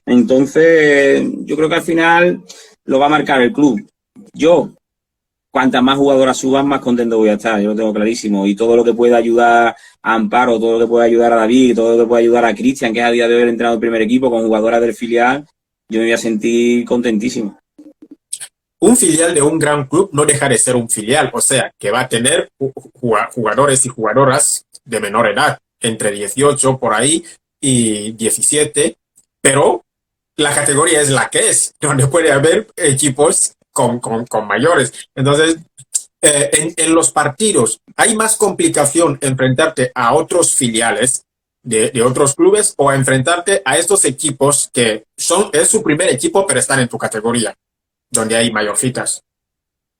B: Entonces, yo creo que al final lo va a marcar el club. Yo, cuantas más jugadoras suban, más contento voy a estar, yo lo tengo clarísimo. Y todo lo que pueda ayudar a Amparo, todo lo que pueda ayudar a David, todo lo que pueda ayudar a Cristian, que es a día de hoy el entrenador del primer equipo, con jugadoras del filial, yo me voy a sentir contentísimo.
A: Un filial de un gran club no deja de ser un filial, o sea, que va a tener jugadores y jugadoras de menor edad, entre 18 por ahí y 17, pero la categoría es la que es, donde puede haber equipos con mayores. Entonces, en los partidos, ¿hay más complicación enfrentarte a otros filiales de otros clubes o enfrentarte a estos equipos que es su primer equipo, pero están en tu categoría, donde hay mayorcitas?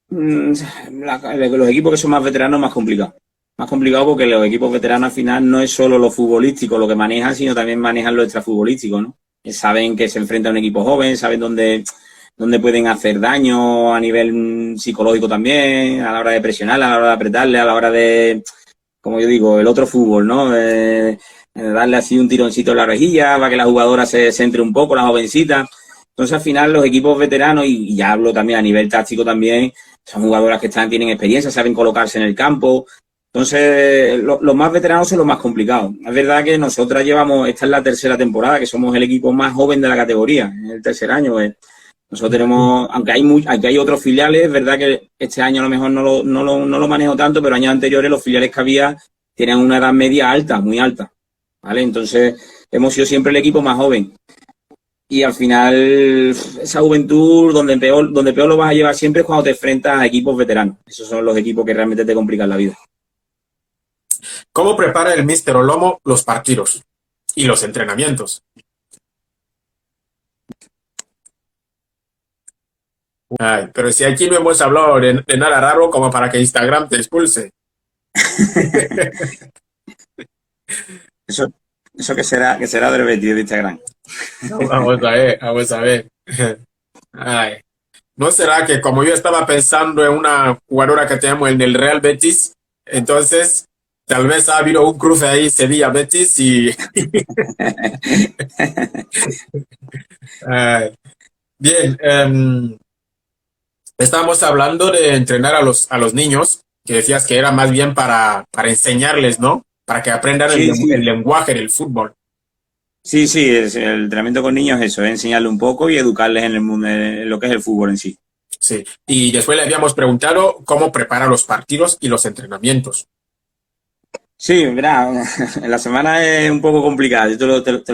B: Mm, los equipos que son más veteranos más complicado. Más complicado porque los equipos veteranos al final no es solo lo futbolístico lo que manejan, sino también manejan lo extrafutbolístico, ¿no? Saben que se enfrenta a un equipo joven, saben dónde pueden hacer daño a nivel psicológico también, a la hora de presionar, a la hora de apretarle, a la hora de, como yo digo, el otro fútbol, ¿no? Darle así un tironcito en la rejilla para que la jugadora se centre un poco, la jovencita. Entonces, al final, los equipos veteranos, y ya hablo también a nivel táctico también, son jugadoras que tienen experiencia, saben colocarse en el campo. Entonces, los más veteranos son los más complicados. Es verdad que nosotras esta es la tercera temporada, que somos el equipo más joven de la categoría, en el tercer año. Nosotros tenemos, aunque hay otros filiales, es verdad que este año a lo mejor no lo manejo tanto, pero años anteriores los filiales que había tenían una edad media alta, muy alta, ¿vale? Entonces, hemos sido siempre el equipo más joven. Y al final, esa juventud, donde peor lo vas a llevar siempre es cuando te enfrentas a equipos veteranos. Esos son los equipos que realmente te complican la vida.
A: ¿Cómo prepara el Mister Olomo los partidos y los entrenamientos? Ay, pero si aquí no hemos hablado de nada raro como para que Instagram te expulse.
B: Eso, eso que será del Betis de Instagram.
A: Vamos a ver, vamos a ver. Ay. ¿No será que como yo estaba pensando en una jugadora que tenemos en el Real Betis, entonces Tal vez ha habido un cruce ahí, Sevilla-Betis y... eh, bien, estábamos hablando de entrenar a los niños, que decías que era más bien para enseñarles, ¿no? Para que aprendan
B: Sí,
A: el
B: sí.
A: lenguaje del fútbol.
B: Sí, sí, el entrenamiento con niños es eso, es enseñarle un poco y educarles en el mundo, en lo que es el fútbol en sí.
A: Sí. Y después le habíamos preguntado cómo prepara los partidos y los entrenamientos.
B: Sí, mira, la semana es un poco complicada. Yo te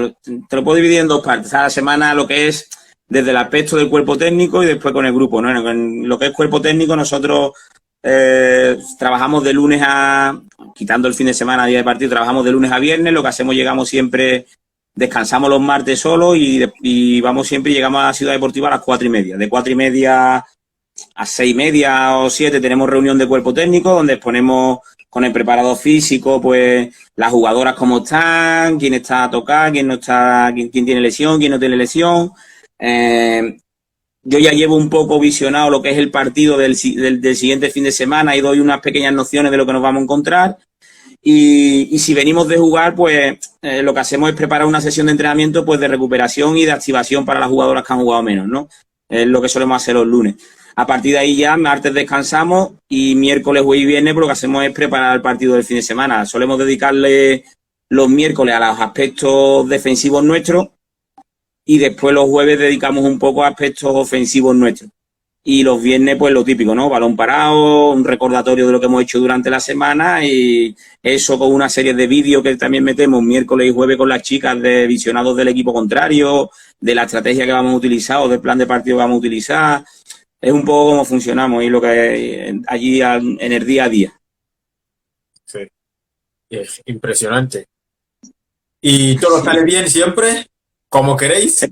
B: lo puedo dividir en dos partes. A la semana lo que es desde el aspecto del cuerpo técnico y después con el grupo, ¿no? En lo que es cuerpo técnico, nosotros trabajamos de lunes a, quitando el fin de semana, día de partido, trabajamos de lunes a viernes. Lo que hacemos, llegamos siempre, descansamos los martes solo y vamos siempre, llegamos a la Ciudad Deportiva a las 4:30. De 4:30 a 6:30 o 7 tenemos reunión de cuerpo técnico donde exponemos con el preparador físico, pues las jugadoras cómo están, quién está a tocar, quién no está, quién tiene lesión, quién no tiene lesión. Eh, yo ya llevo un poco visionado lo que es el partido del siguiente fin de semana y doy unas pequeñas nociones de lo que nos vamos a encontrar. Y si venimos de jugar, pues lo que hacemos es preparar una sesión de entrenamiento pues de recuperación y de activación para las jugadoras que han jugado menos, ¿no? Es lo que solemos hacer los lunes. A partir de ahí ya martes descansamos y miércoles, jueves y viernes pues lo que hacemos es preparar el partido del fin de semana. Solemos dedicarle los miércoles a los aspectos defensivos nuestros y después los jueves dedicamos un poco a aspectos ofensivos nuestros. Y los viernes, pues lo típico, ¿no? Balón parado, un recordatorio de lo que hemos hecho durante la semana y eso con una serie de vídeos que también metemos miércoles y jueves con las chicas de visionados del equipo contrario, de la estrategia que vamos a utilizar o del plan de partido que vamos a utilizar. Es un poco cómo funcionamos y lo que allí en el día a día.
A: Sí, es impresionante. ¿Y todo
B: Sí.
A: sale bien siempre? ¿Como queréis?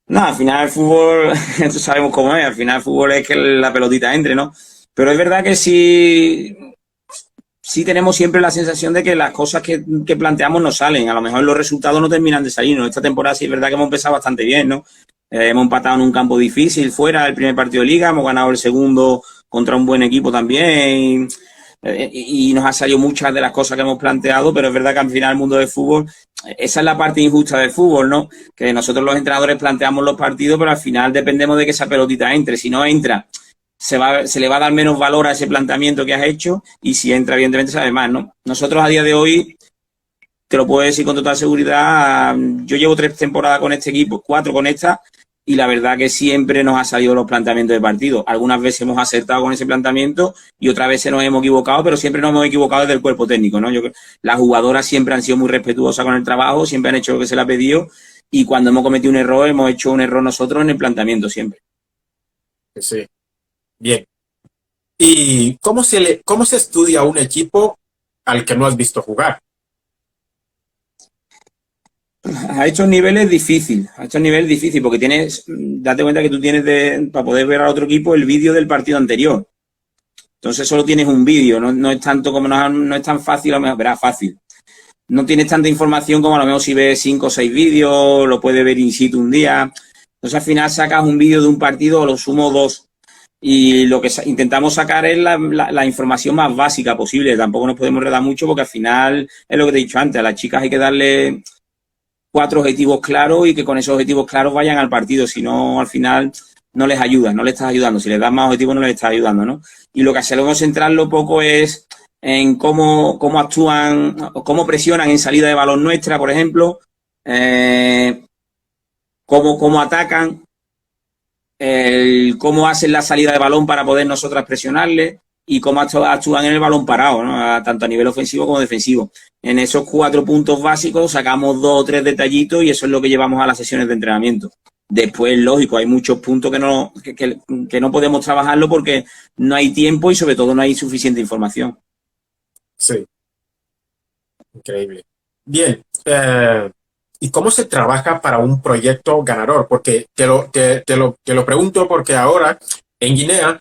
B: No, al final el fútbol, sabemos cómo es, al final el fútbol es que la pelotita entre, ¿no? Pero es verdad que sí tenemos siempre la sensación de que las cosas que planteamos no salen. A lo mejor los resultados no terminan de salir, ¿no? Esta temporada sí es verdad que hemos empezado bastante bien, ¿no? Hemos empatado en un campo difícil fuera el primer partido de liga, hemos ganado el segundo contra un buen equipo también y nos ha salido muchas de las cosas que hemos planteado, pero es verdad que al final el mundo del fútbol, esa es la parte injusta del fútbol, ¿no? Que nosotros los entrenadores planteamos los partidos, pero al final dependemos de que esa pelotita entre. Si no entra, se le va a dar menos valor a ese planteamiento que has hecho y si entra, evidentemente, sabe más, ¿no? Nosotros a día de hoy, te lo puedo decir con total seguridad, yo llevo 3 temporadas con este equipo, 4 con esta, y la verdad que siempre nos ha salido los planteamientos de partido. Algunas veces hemos acertado con ese planteamiento y otras veces nos hemos equivocado, pero siempre nos hemos equivocado desde el cuerpo técnico, ¿no? Las jugadoras siempre han sido muy respetuosas con el trabajo, siempre han hecho lo que se les ha pedido y cuando hemos cometido un error, hemos hecho un error nosotros en el planteamiento siempre.
A: Sí, bien. ¿Y cómo se estudia un equipo al que no has visto jugar?
B: A estos niveles es difícil, porque tienes, date cuenta que tú tienes para poder ver al otro equipo el vídeo del partido anterior. Entonces solo tienes un vídeo, no es tanto como no es tan fácil, a lo mejor, verás fácil. No tienes tanta información como a lo mejor si ves 5 o 6 vídeos, lo puedes ver in situ un día. Entonces al final sacas un vídeo de un partido o lo sumo 2. Y lo que intentamos sacar es la información más básica posible. Tampoco nos podemos enredar mucho porque al final es lo que te he dicho antes, a las chicas hay que darle 4 objetivos claros y que con esos objetivos claros vayan al partido, si no al final no les ayudas, no les estás ayudando, si les das más objetivos no les estás ayudando, ¿no? Y lo que hacemos centrarlo poco es en cómo actúan, cómo presionan en salida de balón nuestra, por ejemplo, cómo atacan, cómo hacen la salida de balón para poder nosotras presionarles y cómo actúan en el balón parado, ¿no? Tanto a nivel ofensivo como defensivo. En esos 4 puntos básicos sacamos 2 o 3 detallitos y eso es lo que llevamos a las sesiones de entrenamiento. Después, lógico, hay muchos puntos que no podemos trabajarlo porque no hay tiempo y sobre todo no hay suficiente información.
A: Sí, increíble. Bien, ¿y cómo se trabaja para un proyecto ganador? Porque te lo pregunto porque ahora en Guinea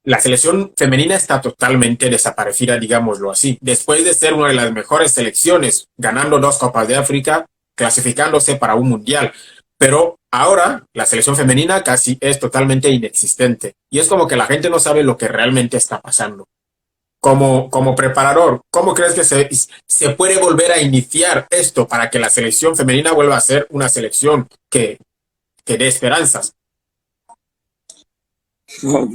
A: la selección femenina está totalmente desaparecida, digámoslo así. Después de ser una de las mejores selecciones, ganando 2 Copas de África, clasificándose para un mundial. Pero ahora la selección femenina casi es totalmente inexistente. Y es como que la gente no sabe lo que realmente está pasando. como preparador, ¿cómo crees que se puede volver a iniciar esto para que la selección femenina vuelva a ser una selección que dé esperanzas?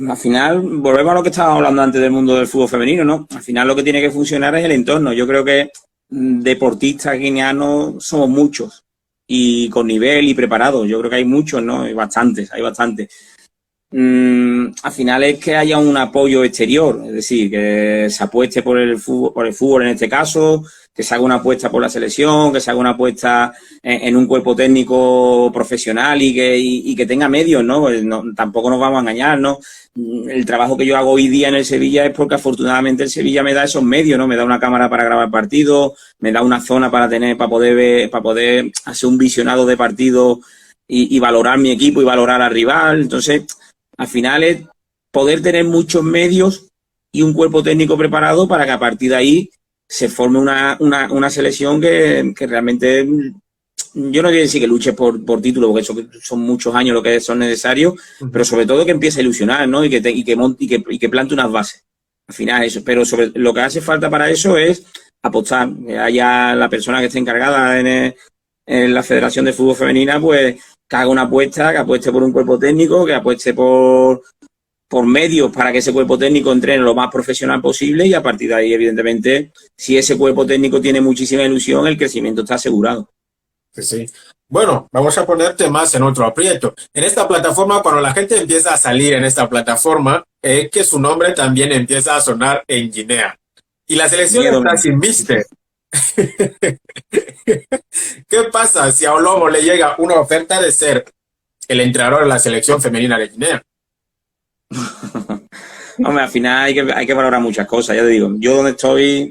B: Al final, volvemos a lo que estábamos hablando antes del mundo del fútbol femenino, ¿no? Al final lo que tiene que funcionar es el entorno. Yo creo que deportistas guineanos somos muchos y con nivel y preparados. Yo creo que hay muchos, ¿no? Hay bastantes, hay bastantes. Al final es que haya un apoyo exterior, es decir, que se apueste por el fútbol en este caso, que se haga una apuesta por la selección, que se haga una apuesta en un cuerpo técnico profesional y que tenga medios, ¿no? Pues tampoco nos vamos a engañar, ¿no? El trabajo que yo hago hoy día en el Sevilla es porque afortunadamente el Sevilla me da esos medios, ¿no? Me da una cámara para grabar partidos, me da una zona para poder ver, para poder hacer un visionado de partido y valorar mi equipo y valorar al rival. Entonces, al final es poder tener muchos medios y un cuerpo técnico preparado para que a partir de ahí se forme una selección que realmente, yo no quiero decir que luche por título, porque eso son muchos años lo que son necesarios, pero sobre todo que empiece a ilusionar, ¿no? Y que plante unas bases. Al final eso, pero sobre lo que hace falta para eso es apostar, que haya la persona que esté encargada en la Federación de Fútbol Femenina, pues que haga una apuesta, que apueste por un cuerpo técnico, que apueste por medios para que ese cuerpo técnico entrene lo más profesional posible y a partir de ahí, evidentemente, si ese cuerpo técnico tiene muchísima ilusión, el crecimiento está asegurado.
A: Sí. Bueno, vamos a ponerte más en otro aprieto. En esta plataforma, cuando la gente empieza a salir en esta plataforma, es que su nombre también empieza a sonar en Guinea. Y la selección está sin mister. ¿Qué pasa si a Olobo le llega una oferta de ser el entrenador de la selección femenina de Guinea?
B: Hombre, al final hay que valorar muchas cosas, ya te digo. Yo donde estoy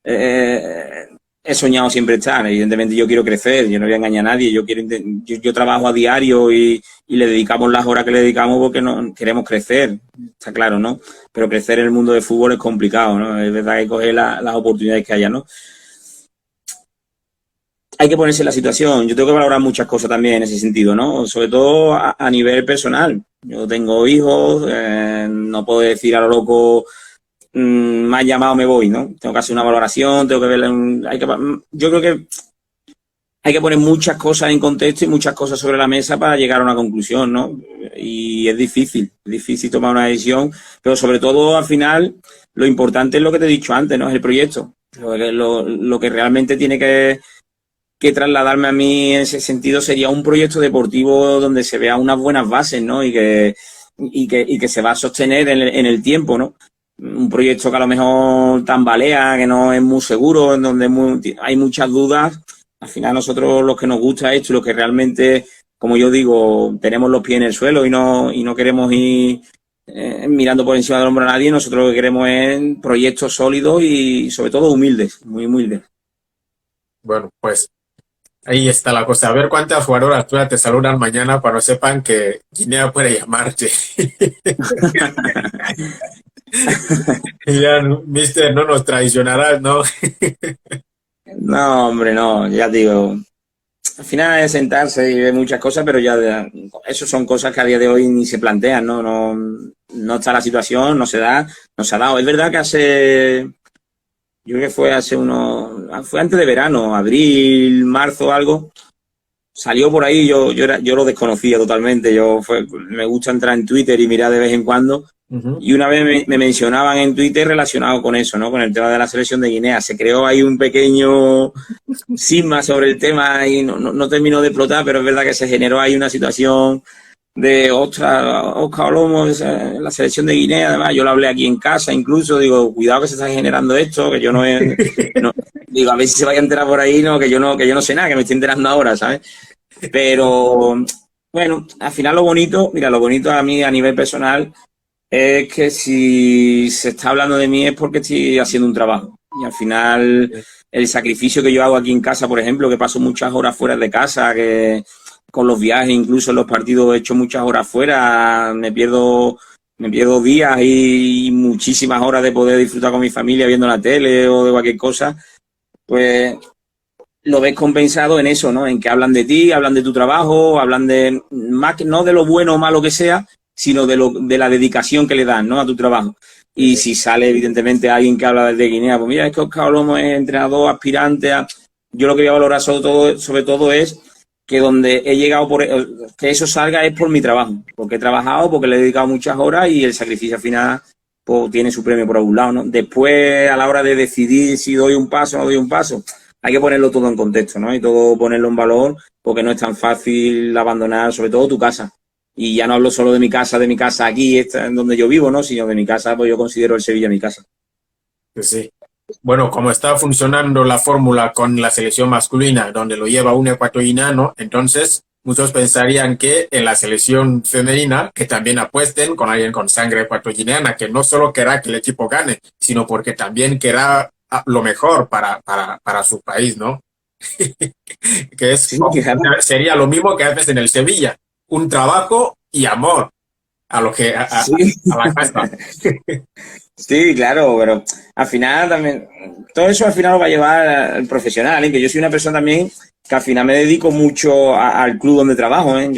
B: he soñado siempre estar. Evidentemente yo quiero crecer, yo no voy a engañar a nadie. Yo trabajo a diario y le dedicamos las horas que le dedicamos porque queremos crecer, está claro, ¿no? Pero crecer en el mundo del fútbol es complicado, ¿no? Es verdad que coger las oportunidades que haya, ¿no? Hay que ponerse en la situación. Yo tengo que valorar muchas cosas también en ese sentido, ¿no? Sobre todo a nivel personal. Yo tengo hijos, no puedo decir a lo loco, me han llamado, me voy, ¿no? Tengo que hacer una valoración, tengo que ver, yo creo que hay que poner muchas cosas en contexto y muchas cosas sobre la mesa para llegar a una conclusión, ¿no? Y es difícil tomar una decisión, pero sobre todo al final lo importante es lo que te he dicho antes, ¿no? Es el proyecto. Lo que realmente tiene que trasladarme a mí en ese sentido sería un proyecto deportivo donde se vean unas buenas bases, ¿no? Y que se va a sostener en el tiempo, ¿no? Un proyecto que a lo mejor tambalea, que no es muy seguro, en donde hay muchas dudas. Al final nosotros los que nos gusta esto y los que realmente, como yo digo, tenemos los pies en el suelo y no queremos ir mirando por encima del hombro a nadie, nosotros lo que queremos es proyectos sólidos y sobre todo humildes, muy humildes.
A: Bueno, pues ahí está la cosa. A ver cuántas jugadoras tuyas te saludan mañana para que sepan que Guinea puede llamarte. Ya, mister, no nos traicionarás, ¿no?
B: No, hombre, no, ya digo. Al final es sentarse y ver muchas cosas, pero ya eso son cosas que a día de hoy ni se plantean, ¿no? No está la situación, no se ha dado. Es verdad que yo creo que fue antes de verano, abril, marzo, algo, salió por ahí, yo lo desconocía totalmente, me gusta entrar en Twitter y mirar de vez en cuando, y una vez me mencionaban en Twitter relacionado con eso, ¿no? Con el tema de la selección de Guinea. Se creó ahí un pequeño cisma sobre el tema y no terminó de explotar, pero es verdad que se generó ahí una situación de Oscar Olomo, la selección de Guinea. Además, yo lo hablé aquí en casa, incluso, digo, cuidado que se está generando esto, que yo digo, a ver si se vaya a enterar por ahí, no, que yo no sé nada, que me estoy enterando ahora, ¿sabes? Pero, bueno, al final lo bonito a mí a nivel personal es que si se está hablando de mí es porque estoy haciendo un trabajo. Y al final, el sacrificio que yo hago aquí en casa, por ejemplo, que paso muchas horas fuera de casa, que con los viajes, incluso en los partidos he hecho muchas horas fuera, me pierdo días y muchísimas horas de poder disfrutar con mi familia viendo la tele o de cualquier cosa, pues lo ves compensado en eso, ¿no? En que hablan de ti, hablan de tu trabajo, hablan más que no de lo bueno o malo que sea, sino de la dedicación que le dan, ¿no? A tu trabajo. Y si sale, evidentemente, alguien que habla de Guinea, pues mira, es que Óscar Lomo es entrenador aspirante a... Yo lo que voy a valorar sobre todo es que donde he llegado, que eso salga es por mi trabajo, porque he trabajado, porque le he dedicado muchas horas y el sacrificio al final pues, tiene su premio por algún lado, ¿no? Después, a la hora de decidir si doy un paso o no doy un paso, hay que ponerlo todo en contexto, ¿no? Y todo ponerlo en valor, porque no es tan fácil abandonar, sobre todo tu casa. Y ya no hablo solo de mi casa aquí, en donde yo vivo, ¿no? Sino de mi casa, pues yo considero el Sevilla mi casa.
A: Sí. Bueno, como está funcionando la fórmula con la selección masculina, donde lo lleva un ecuatoriano, entonces muchos pensarían que en la selección femenina, que también apuesten con alguien con sangre ecuatoriana, que no solo querrá que el equipo gane, sino porque también querrá lo mejor para su país, ¿no? Que es,
B: Sí, claro.
A: sería lo mismo que haces en el Sevilla, un trabajo y amor a lo que
B: Sí.
A: a la casa.
B: Sí, claro, pero al final también, todo eso al final lo va a llevar el profesional, ¿eh? Que yo soy una persona también que al final me dedico mucho al club donde trabajo, ¿eh?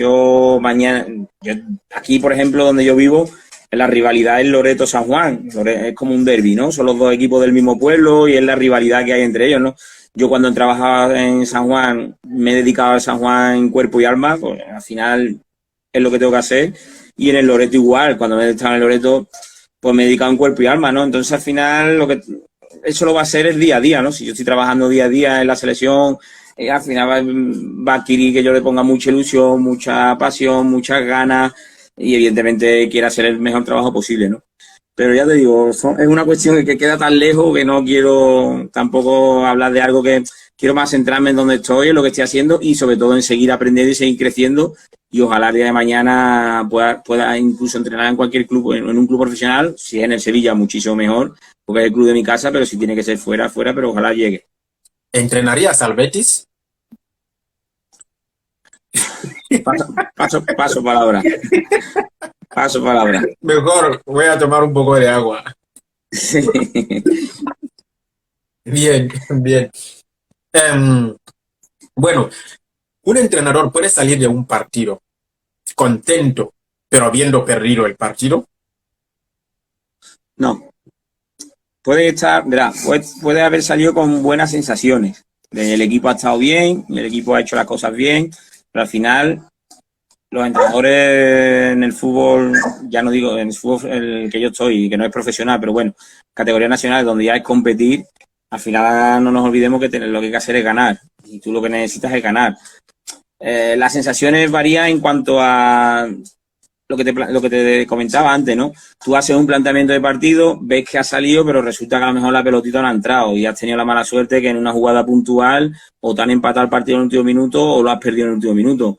B: Aquí, por ejemplo, donde yo vivo, la rivalidad es Loreto-San Juan, es como un derbi, ¿no? Son los dos equipos del mismo pueblo y es la rivalidad que hay entre ellos, ¿no? Yo cuando trabajaba en San Juan me he dedicado a San Juan en cuerpo y alma, pues al final es lo que tengo que hacer. Y en el Loreto igual, cuando me estaba en el Loreto pues me he dedicado en cuerpo y alma, ¿no? Entonces al final eso lo va a ser el día a día, ¿no? Si yo estoy trabajando día a día en la selección, al final va a adquirir que yo le ponga mucha ilusión, mucha pasión, muchas ganas y evidentemente quiera hacer el mejor trabajo posible, ¿no? Pero ya te digo, es una cuestión que queda tan lejos que no quiero tampoco hablar de algo que quiero más centrarme en donde estoy, en lo que estoy haciendo y sobre todo en seguir aprendiendo y seguir creciendo y ojalá el día de mañana pueda incluso entrenar en cualquier club, en un club profesional, si es en el Sevilla muchísimo mejor, porque es el club de mi casa, pero si tiene que ser fuera, pero ojalá llegue.
A: ¿Entrenarías al Betis?
B: Paso palabra. Paso palabra.
A: Mejor voy a tomar un poco de agua. Bien, bien. Bueno, un entrenador puede salir de un partido contento, pero habiendo perdido el partido.
B: No. Puede estar, verá, puede haber salido con buenas sensaciones. El equipo ha estado bien, el equipo ha hecho las cosas bien, pero al final los entrenadores en el fútbol, ya no digo en el fútbol en el que yo estoy, que no es profesional, pero bueno, categoría nacional, donde ya es competir, al final no nos olvidemos que lo que hay que hacer es ganar. Y tú lo que necesitas es ganar. Las sensaciones varían en cuanto a lo que te comentaba antes, ¿no? Tú haces un planteamiento de partido, ves que ha salido, pero resulta que a lo mejor la pelotita no ha entrado y has tenido la mala suerte que en una jugada puntual o te han empatado el partido en el último minuto o lo has perdido en el último minuto.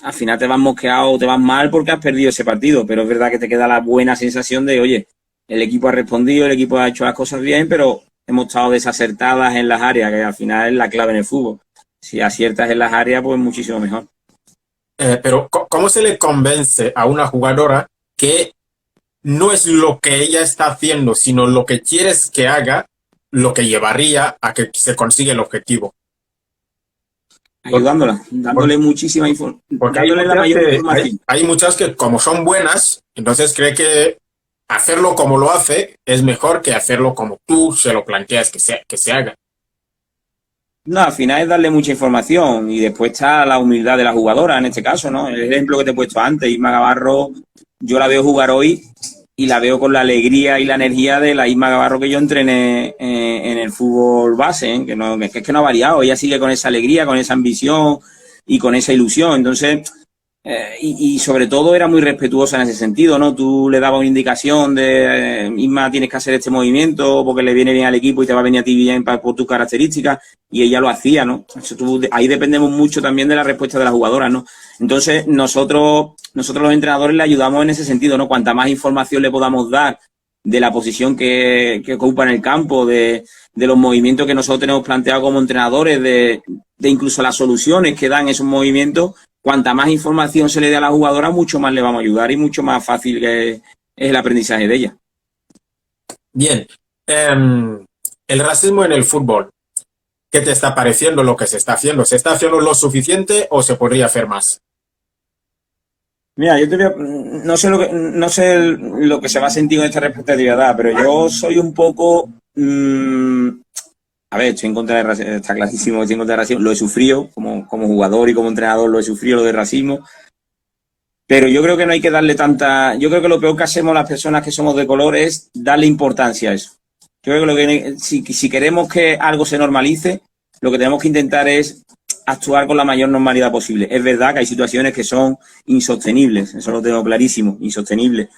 B: Al final te vas mosqueado o te vas mal porque has perdido ese partido, pero es verdad que te queda la buena sensación de, oye, el equipo ha respondido, el equipo ha hecho las cosas bien, pero hemos estado desacertadas en las áreas, que al final es la clave en el fútbol. Si aciertas en las áreas, pues muchísimo mejor.
A: Pero ¿cómo se le convence a una jugadora que no es lo que ella está haciendo, sino lo que quieres que haga, lo que llevaría a que se consiga el objetivo?
B: Ayudándola, dándole muchísima información, dándole la mayor información.
A: Hay muchas que como son buenas, entonces cree que hacerlo como lo hace es mejor que hacerlo como tú se lo planteas que se haga.
B: No, al final es darle mucha información y después está la humildad de la jugadora en este caso, ¿no? El ejemplo que te he puesto antes, Isma Gavarro, yo la veo jugar hoy y la veo con la alegría y la energía de la Isma Gavarro que yo entrené en el fútbol base, ¿eh? Que es que no ha variado, ella sigue con esa alegría, con esa ambición y con esa ilusión. Entonces, y sobre todo era muy respetuosa en ese sentido, ¿no? Tú le dabas una indicación de, Isma, tienes que hacer este movimiento porque le viene bien al equipo y te va a venir a ti bien por tus características, y ella lo hacía, ¿no? Ahí dependemos mucho también de la respuesta de las jugadoras, ¿no? Entonces, nosotros los entrenadores le ayudamos en ese sentido, ¿no? Cuanta más información le podamos dar de la posición que ocupa en el campo, de los movimientos que nosotros tenemos planteados como entrenadores, de incluso las soluciones que dan esos movimientos, cuanta más información se le dé a la jugadora, mucho más le vamos a ayudar y mucho más fácil que es el aprendizaje de ella.
A: Bien. El racismo en el fútbol. ¿Qué te está pareciendo lo que se está haciendo? ¿Se está haciendo lo suficiente o se podría hacer más?
B: Mira, no sé lo que se va a sentir en esta representatividad, pero yo soy un poco, a ver, estoy en contra de racismo, está clarísimo que estoy en contra de racismo, lo he sufrido como jugador y como entrenador, lo he sufrido lo de racismo, pero yo creo que no hay que darle yo creo que lo peor que hacemos las personas que somos de color es darle importancia a eso. Yo creo que si queremos que algo se normalice, lo que tenemos que intentar es actuar con la mayor normalidad posible. Es verdad que hay situaciones que son insostenibles, eso lo tengo clarísimo, insostenibles.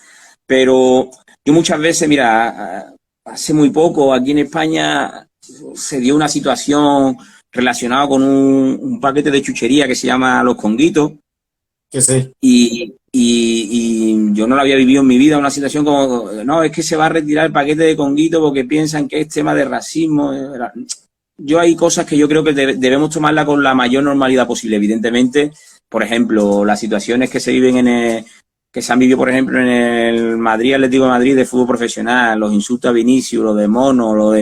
B: Pero yo muchas veces, mira, hace muy poco aquí en España se dio una situación relacionada con un paquete de chuchería que se llama Los Conguitos.
A: Que sí.
B: Y yo no lo había vivido en mi vida, una situación como, no, es que se va a retirar el paquete de Conguito porque piensan que es tema de racismo. Yo hay cosas que yo creo que debemos tomarla con la mayor normalidad posible. Evidentemente, por ejemplo, las situaciones que se viven que se han vivido, por ejemplo, en el Madrid, Atlético de Madrid de fútbol profesional, los insultos a Vinicius, lo de Mono,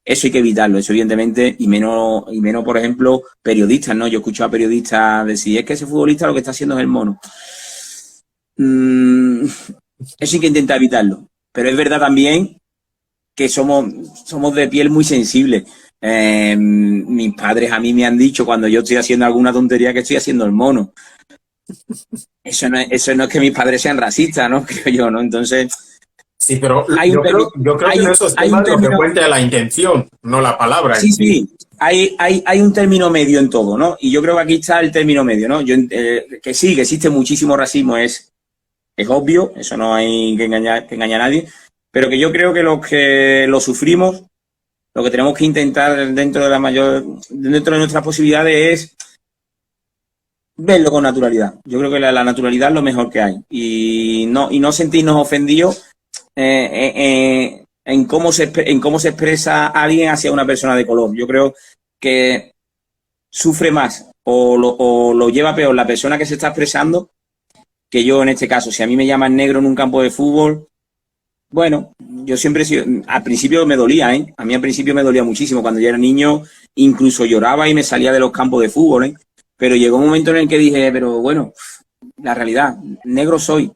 B: eso hay que evitarlo, eso evidentemente, y menos, por ejemplo, periodistas, ¿no? Yo he escuchado a periodistas decir, es que ese futbolista lo que está haciendo es el mono. Eso hay que intentar evitarlo. Pero es verdad también que somos de piel muy sensible. Mis padres a mí me han dicho cuando yo estoy haciendo alguna tontería que estoy haciendo el mono. Eso no es que mis padres sean racistas, ¿no? Creo yo, ¿no? Entonces...
A: Sí, pero yo creo que en esos temas lo que cuenta es la intención, no la palabra.
B: Sí. Hay un término medio en todo, ¿no? Y yo creo que aquí está el término medio, ¿no? Que sí, que existe muchísimo racismo, es obvio, eso no hay que engañar a nadie, pero que yo creo que los que lo sufrimos, lo que tenemos que intentar dentro de nuestras posibilidades es verlo con naturalidad. Yo creo que la naturalidad es lo mejor que hay y no sentirnos ofendidos en cómo se expresa alguien hacia una persona de color. Yo creo que sufre más o lo lleva peor la persona que se está expresando que yo en este caso. Si a mí me llaman negro en un campo de fútbol, bueno, yo siempre he sido, al principio me dolía, ¿eh? A mí al principio me dolía muchísimo. Cuando yo era niño incluso lloraba y me salía de los campos de fútbol, ¿eh? Pero llegó un momento en el que dije, pero bueno, la realidad, negro soy.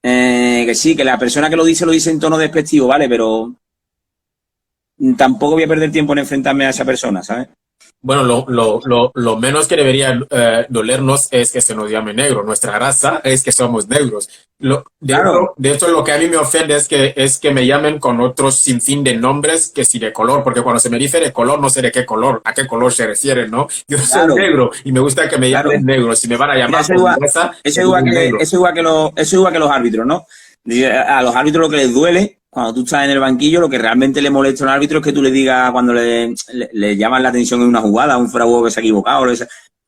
B: Que sí, que la persona que lo dice en tono despectivo, ¿vale? Pero tampoco voy a perder tiempo en enfrentarme a esa persona, ¿sabes?
A: Bueno, lo menos que debería dolernos es que se nos llame negro. Nuestra raza es que somos negros.
B: Claro.
A: De hecho, lo que a mí me ofende es que me llamen con otros sinfín de nombres que si de color, porque cuando se me dice de color, no sé de qué color, a qué color se refieren, ¿no? Yo soy negro y me gusta que me llamen negro. Si me van a llamar
B: eso es igual que los árbitros, ¿no? A los árbitros lo que les duele cuando tú estás en el banquillo, lo que realmente le molesta al árbitro es que tú le digas cuando le llaman la atención en una jugada, a un fuera de juego que se ha equivocado,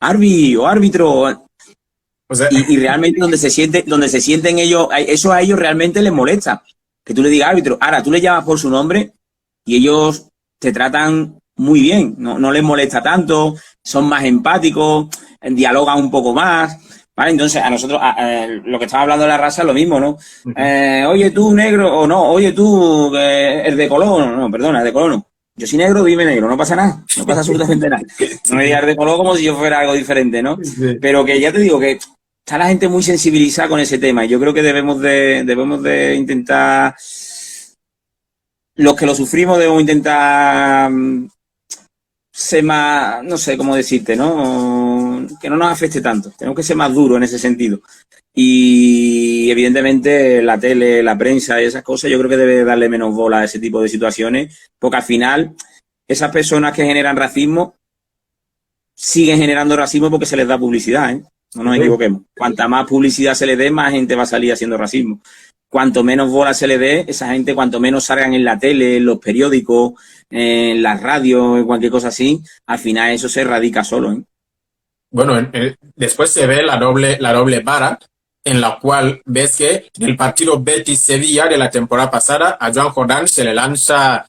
B: árbitro. O sea, y realmente donde se sienten ellos, eso a ellos realmente les molesta. Que tú le digas árbitro. Ahora, tú le llamas por su nombre y ellos te tratan muy bien. No les molesta tanto, son más empáticos, dialogan un poco más. ¿Vale? Entonces, a nosotros, lo que estaba hablando de la raza es lo mismo, ¿no? Oye, tú negro, o no, oye, tú, el de color, no, perdona, el de color no. Yo soy negro, dime negro, no pasa nada, no pasa absolutamente nada. No me digas el de color como si yo fuera algo diferente, ¿no? Sí. Pero que ya te digo que está la gente muy sensibilizada con ese tema y yo creo que debemos de intentar, los que lo sufrimos debemos intentar ser más, no sé cómo decirte, ¿no? Que no nos afecte tanto. Tenemos que ser más duros en ese sentido. Y evidentemente la tele, la prensa y esas cosas, yo creo que debe darle menos bola a ese tipo de situaciones, porque al final esas personas que generan racismo siguen generando racismo porque se les da publicidad, ¿eh? No nos equivoquemos. Cuanta más publicidad se le dé, más gente va a salir haciendo racismo. Cuanto menos bola se le dé, esa gente, cuanto menos salgan en la tele, en los periódicos, en las radios, en cualquier cosa así, al final eso se erradica solo, ¿eh?
A: Bueno, después se ve la doble vara, en la cual ves que en el partido Betis-Sevilla de la temporada pasada a Joan Jordán se le lanza